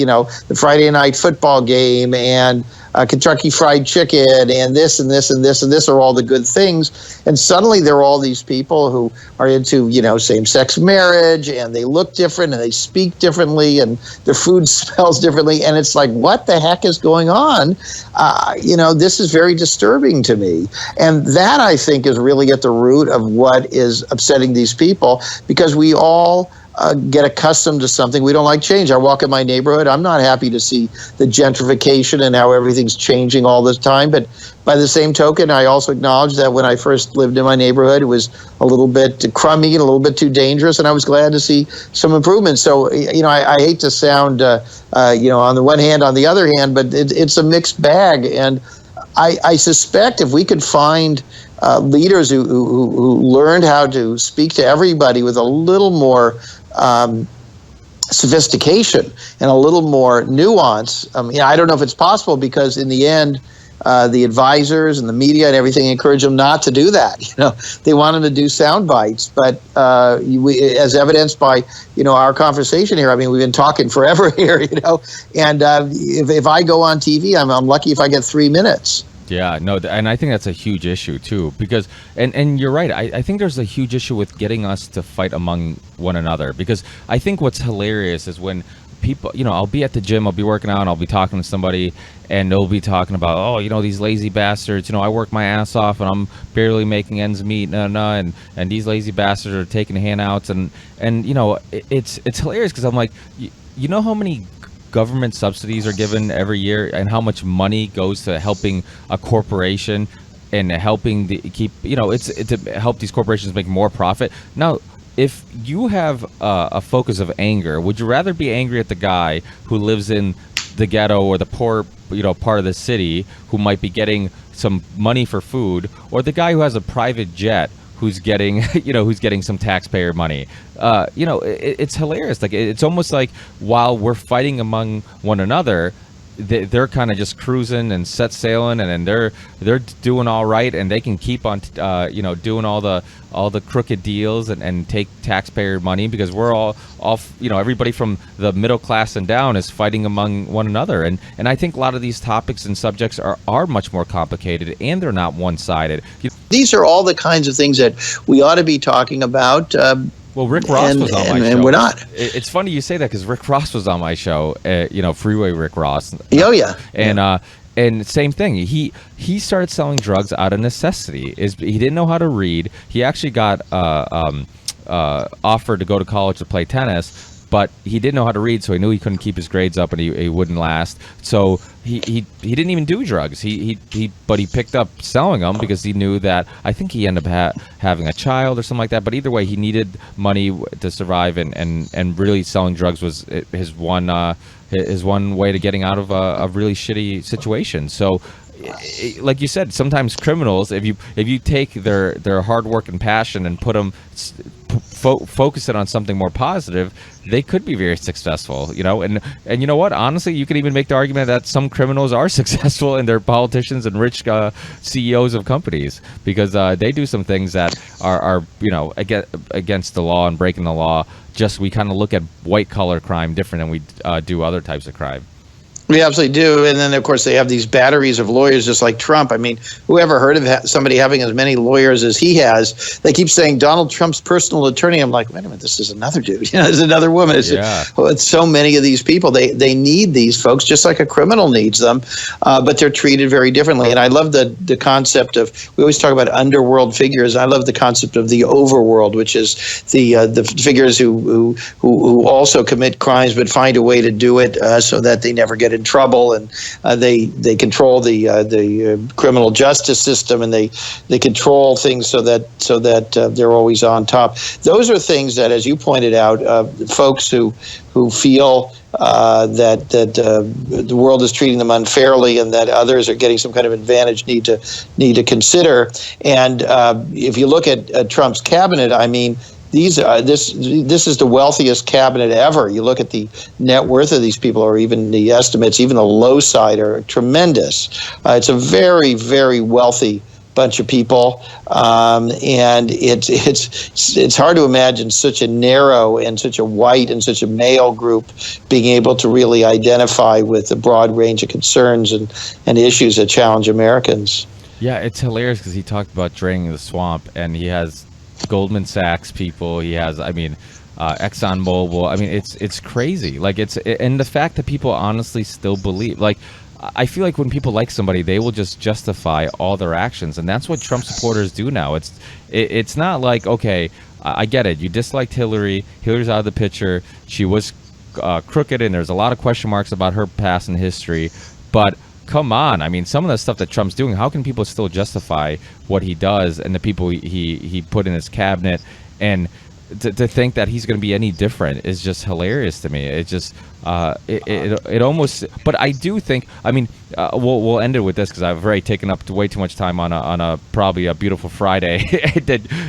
the Friday night football game and Kentucky Fried Chicken and this and this and this and this are all the good things. And suddenly there are all these people who are into, same-sex marriage, and they look different and they speak differently and their food smells differently. And it's like, what the heck is going on? This is very disturbing to me. And that, I think, is really at the root of what is upsetting these people, because we all get accustomed to something. We don't like change. I walk in my neighborhood. I'm not happy to see the gentrification and how everything's changing all the time. But by the same token, I also acknowledge that when I first lived in my neighborhood, it was a little bit crummy and a little bit too dangerous, and I was glad to see some improvements. So, I hate to sound, on the one hand, on the other hand, but it's a mixed bag. And I suspect if we could find leaders who learned how to speak to everybody with a little more sophistication and a little more nuance. I don't know if it's possible, because in the end, the advisors and the media and everything encourage them not to do that. They want them to do sound bites. But as evidenced by our conversation here, we've been talking forever here. And if I go on TV, I'm lucky if I get 3 minutes. Yeah, no, and I think that's a huge issue too, because, and you're right, I think there's a huge issue with getting us to fight among one another, because I think what's hilarious is when people, I'll be at the gym, I'll be working out, and I'll be talking to somebody, and they'll be talking about, these lazy bastards, I work my ass off, and I'm barely making ends meet, and these lazy bastards are taking handouts, and it's hilarious, because I'm like, you know how many government subsidies are given every year, and how much money goes to helping a corporation and helping it's to help these corporations make more profit. Now, if you have a focus of anger, would you rather be angry at the guy who lives in the ghetto or the poor part of the city who might be getting some money for food, or the guy who has a private jet who's getting some taxpayer money? It's hilarious. Like, it's almost like while we're fighting among one another, they're kind of just cruising and set sailing, and then they're doing all right, and they can keep on doing all the crooked deals and take taxpayer money, because we're all everybody from the middle class and down is fighting among one another. And I think a lot of these topics and subjects are much more complicated, and they're not one-sided. These are all the kinds of things that we ought to be talking about. Well, Rick Ross was on my show. And we're not. It's funny you say that, because Rick Ross was on my show, Freeway Rick Ross. Oh, yeah. And same thing. He started selling drugs out of necessity. He didn't know how to read. He actually got offered to go to college to play tennis, but he didn't know how to read, so he knew he couldn't keep his grades up, and he wouldn't last. So he didn't even do drugs. But he picked up selling them because he knew that, I think he ended up having a child or something like that. But either way, he needed money to survive, and really selling drugs was his one way to getting out of a really shitty situation. So, like you said, sometimes criminals, if you take their hard work and passion and put them focus it on something more positive, they could be very successful. And you know what? Honestly, you could even make the argument that some criminals are successful, and they're politicians and rich CEOs of companies, because they do some things that are against the law and breaking the law. Just we kind of look at white collar crime different than we do other types of crime. We absolutely do. And then, of course, they have these batteries of lawyers just like Trump. Whoever heard of somebody having as many lawyers as he has? They keep saying Donald Trump's personal attorney. I'm like, wait a minute, this is another dude. There's another woman. It's so many of these people. They need these folks just like a criminal needs them, but they're treated very differently. And I love the concept of, we always talk about underworld figures. I love the concept of the overworld, which is the figures who also commit crimes but find a way to do it so that they never get in trouble, and they control the criminal justice system, and they control things so that they're always on top. Those are things that, as you pointed out, folks who feel that the world is treating them unfairly and that others are getting some kind of advantage need to consider. And if you look at Trump's cabinet, this is the wealthiest cabinet ever. You look at the net worth of these people, or even the estimates, even the low side are tremendous. It's a very, very wealthy bunch of people, and it's hard to imagine such a narrow and such a white and such a male group being able to really identify with the broad range of concerns and issues that challenge Americans. Yeah, it's hilarious because he talked about draining the swamp, and he has Goldman Sachs people. He has, ExxonMobil. It's crazy. And the fact that people honestly still believe, I feel like when people like somebody, they will just justify all their actions, and that's what Trump supporters do now. It's not like, okay, I get it. You disliked Hillary. Hillary's out of the picture. She was crooked, and there's a lot of question marks about her past and history. But come on, I mean, some of the stuff that Trump's doing, how can people still justify what he does and the people he put in his cabinet? And to think that he's going to be any different is just hilarious to me. It just it almost. But I do think. I mean, we'll end it with this because I've already taken up way too much time on a probably a beautiful Friday.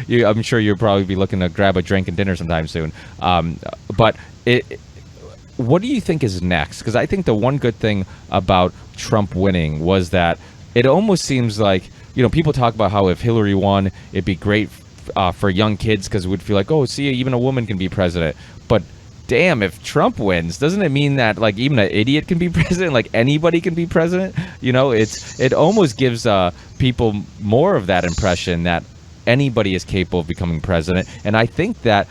I'm sure you'll probably be looking to grab a drink and dinner sometime soon. But what do you think is next? Because I think the one good thing about Trump winning was that it almost seems like, people talk about how if Hillary won, it'd be great for young kids because we'd feel like, oh, see, even a woman can be president. But damn, if Trump wins, doesn't it mean that like even an idiot can be president? Like anybody can be president? It almost gives people more of that impression that anybody is capable of becoming president. And I think that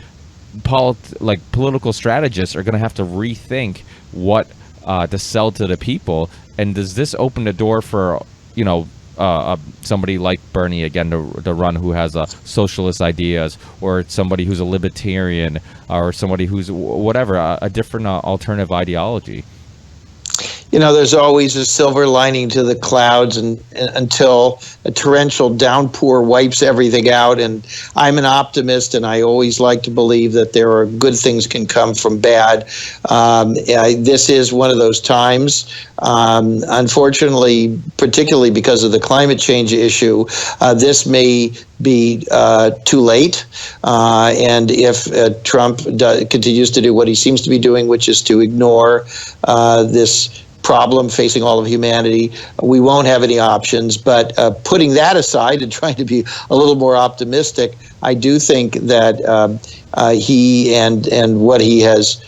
political strategists are going to have to rethink what to sell to the people. And does this open the door for somebody like Bernie again to run, who has socialist ideas, or somebody who's a libertarian, or somebody who's whatever, a different alternative ideology? There's always a silver lining to the clouds until a torrential downpour wipes everything out. And I'm an optimist, and I always like to believe that there are good things can come from bad. This is one of those times. Unfortunately, particularly because of the climate change issue, this may be too late. And if Trump continues to do what he seems to be doing, which is to ignore this problem facing all of humanity, we won't have any options. But putting that aside and trying to be a little more optimistic, I do think that he and what he has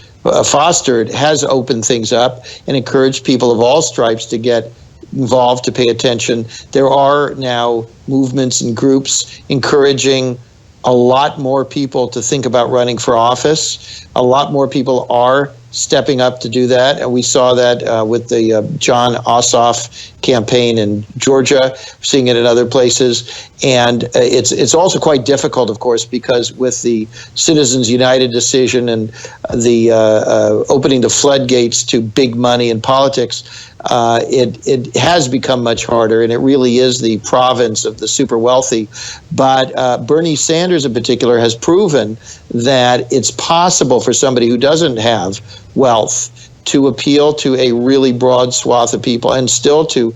fostered has opened things up and encouraged people of all stripes to get involved, to pay attention. There are now movements and groups encouraging a lot more people to think about running for office. A lot more people are stepping up to do that, and we saw that with the John Ossoff campaign in Georgia. We're seeing it in other places, and it's also quite difficult, of course, because with the Citizens United decision and the opening the floodgates to big money in politics, it has become much harder, and it really is the province of the super wealthy. But Bernie Sanders in particular has proven that it's possible for somebody who doesn't have wealth to appeal to a really broad swath of people and still to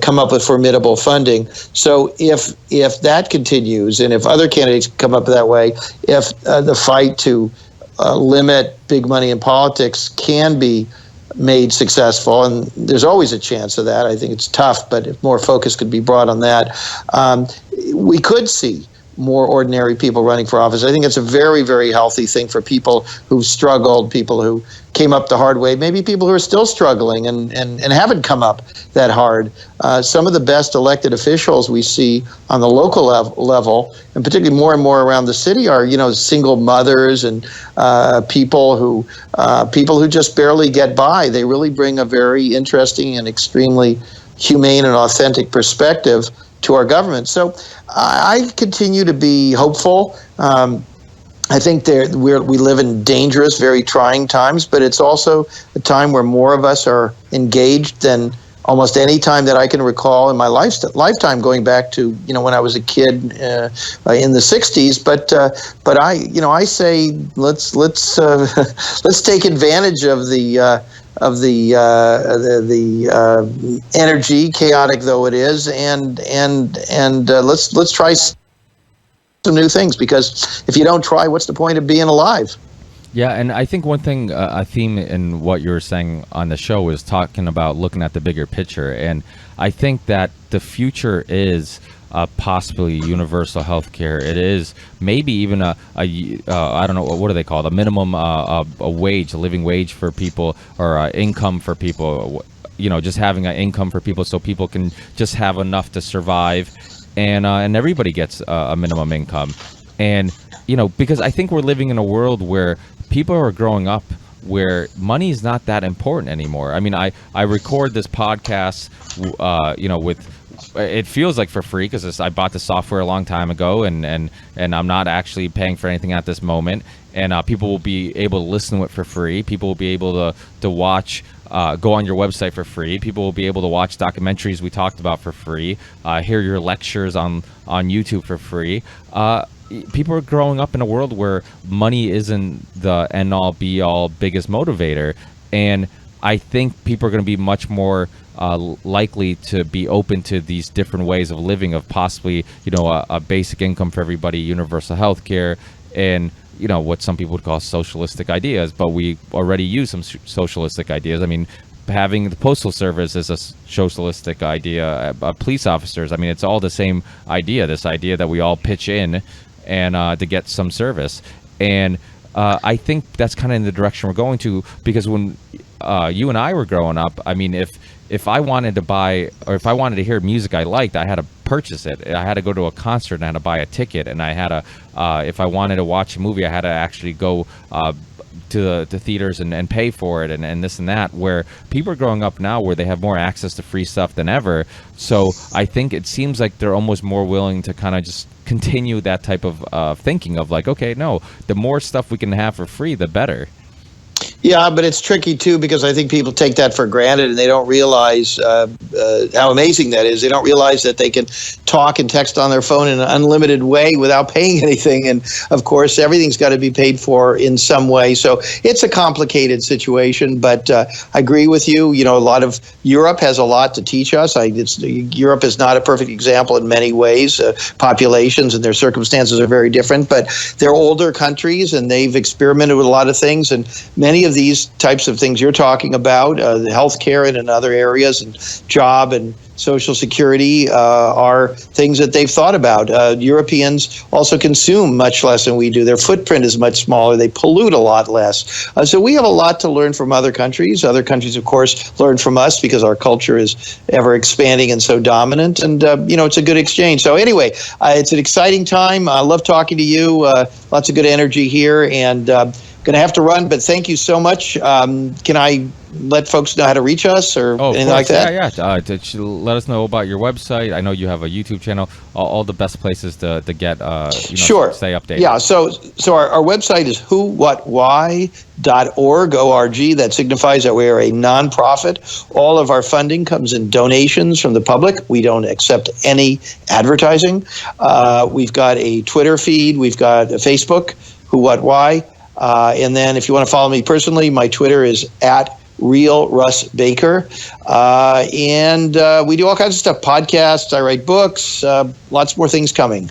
come up with formidable funding. So if that continues, and if other candidates come up that way, if the fight to limit big money in politics can be made successful, and there's always a chance of that. I think it's tough, but if more focus could be brought on that, we could see more ordinary people running for office. I think it's a very, very healthy thing for people who've struggled, people who came up the hard way, maybe people who are still struggling and haven't come up that hard. Some of the best elected officials we see on the local level, and particularly more and more around the city, are single mothers and people who just barely get by. They really bring a very interesting and extremely humane and authentic perspective to our government. So I continue to be hopeful. I think we live in dangerous, very trying times, but it's also a time where more of us are engaged than almost any time that I can recall in my lifetime, going back to when I was a kid in the '60s. But I say let's take advantage of the energy, chaotic though it is, and let's try some new things, because if you don't try, what's the point of being alive? Yeah, and I think one thing, a theme in what you were saying on the show is talking about looking at the bigger picture, and I think that the future is possibly universal health care. It is maybe even a I don't know, what do they call it, a minimum a wage, a living wage for people, or income for people, just having an income for people so people can just have enough to survive, and everybody gets a minimum income. And because I think we're living in a world where people are growing up where money is not that important anymore. I mean, I record this podcast, with, it feels like for free because I bought the software a long time ago, and I'm not actually paying for anything at this moment. And people will be able to listen to it for free. People will be able to watch, go on your website for free. People will be able to watch documentaries we talked about for free, hear your lectures on YouTube for free. People are growing up in a world where money isn't the end-all, be-all, biggest motivator. And I think people are going to be much more likely to be open to these different ways of living, of possibly, a basic income for everybody, universal health care, and what some people would call socialistic ideas, but we already use some socialistic ideas. I mean, having the postal service is a socialistic idea. Police officers, I mean, it's all the same idea. This idea that we all pitch in and to get some service. And I think that's kind of in the direction we're going to, because when you and I were growing up, I mean, if I wanted to buy, or if I wanted to hear music I liked, I had to purchase it. I had to go to a concert and I had to buy a ticket, and I had to, if I wanted to watch a movie, I had to actually go to the theaters and pay for it, and this and that, where people are growing up now where they have more access to free stuff than ever. So I think it seems like they're almost more willing to kind of just continue that type of thinking of like, okay, no, the more stuff we can have for free, the better. Yeah, but it's tricky too, because I think people take that for granted and they don't realize how amazing that is. They don't realize that they can talk and text on their phone in an unlimited way without paying anything. And of course, everything's got to be paid for in some way. So it's a complicated situation, but I agree with you. A lot of Europe has a lot to teach us. Europe is not a perfect example in many ways. Populations and their circumstances are very different, but they're older countries and they've experimented with a lot of things, and many of these types of things you're talking about, the healthcare and in other areas, and job and social security are things that they've thought about. Europeans also consume much less than we do. Their footprint is much smaller. They pollute a lot less. So we have a lot to learn from other countries. Other countries, of course, learn from us because our culture is ever expanding and so dominant. And, it's a good exchange. So anyway, it's an exciting time. I love talking to you. Lots of good energy here, and going to have to run, but thank you so much. Can I let folks know how to reach us or anything like that? Yeah. Let us know about your website. I know you have a YouTube channel. All the best places to get, sure. Stay updated. Yeah. So our website is whowhatwhy.org. O-R-G. That signifies that we are a nonprofit. All of our funding comes in donations from the public. We don't accept any advertising. We've got a Twitter feed. We've got a Facebook, Who What Why. And then if you want to follow me personally, my Twitter is @Real Russ Baker. And we do all kinds of stuff, podcasts, I write books, lots more things coming.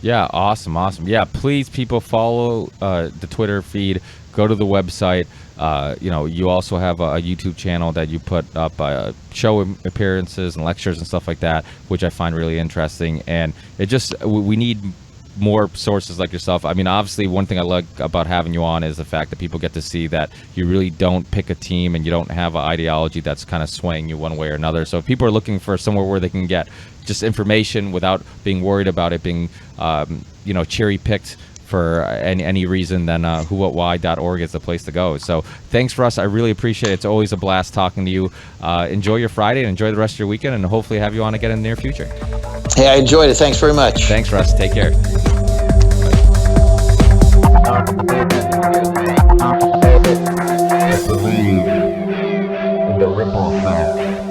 Yeah, awesome. Yeah, please, people, follow the Twitter feed, go to the website. You also have a YouTube channel that you put up show appearances and lectures and stuff like that, which I find really interesting. And it just, we need more sources like yourself. I mean, obviously, one thing I like about having you on is the fact that people get to see that you really don't pick a team and you don't have an ideology that's kind of swaying you one way or another. So if people are looking for somewhere where they can get just information without being worried about it being, cherry picked for any reason, then whowhatwhy.org is the place to go. So thanks, Russ. I really appreciate it. It's always a blast talking to you. Enjoy your Friday and enjoy the rest of your weekend, and hopefully have you on again in the near future. Hey, I enjoyed it. Thanks very much. Thanks, Russ. Take care. Believe in the ripple effect.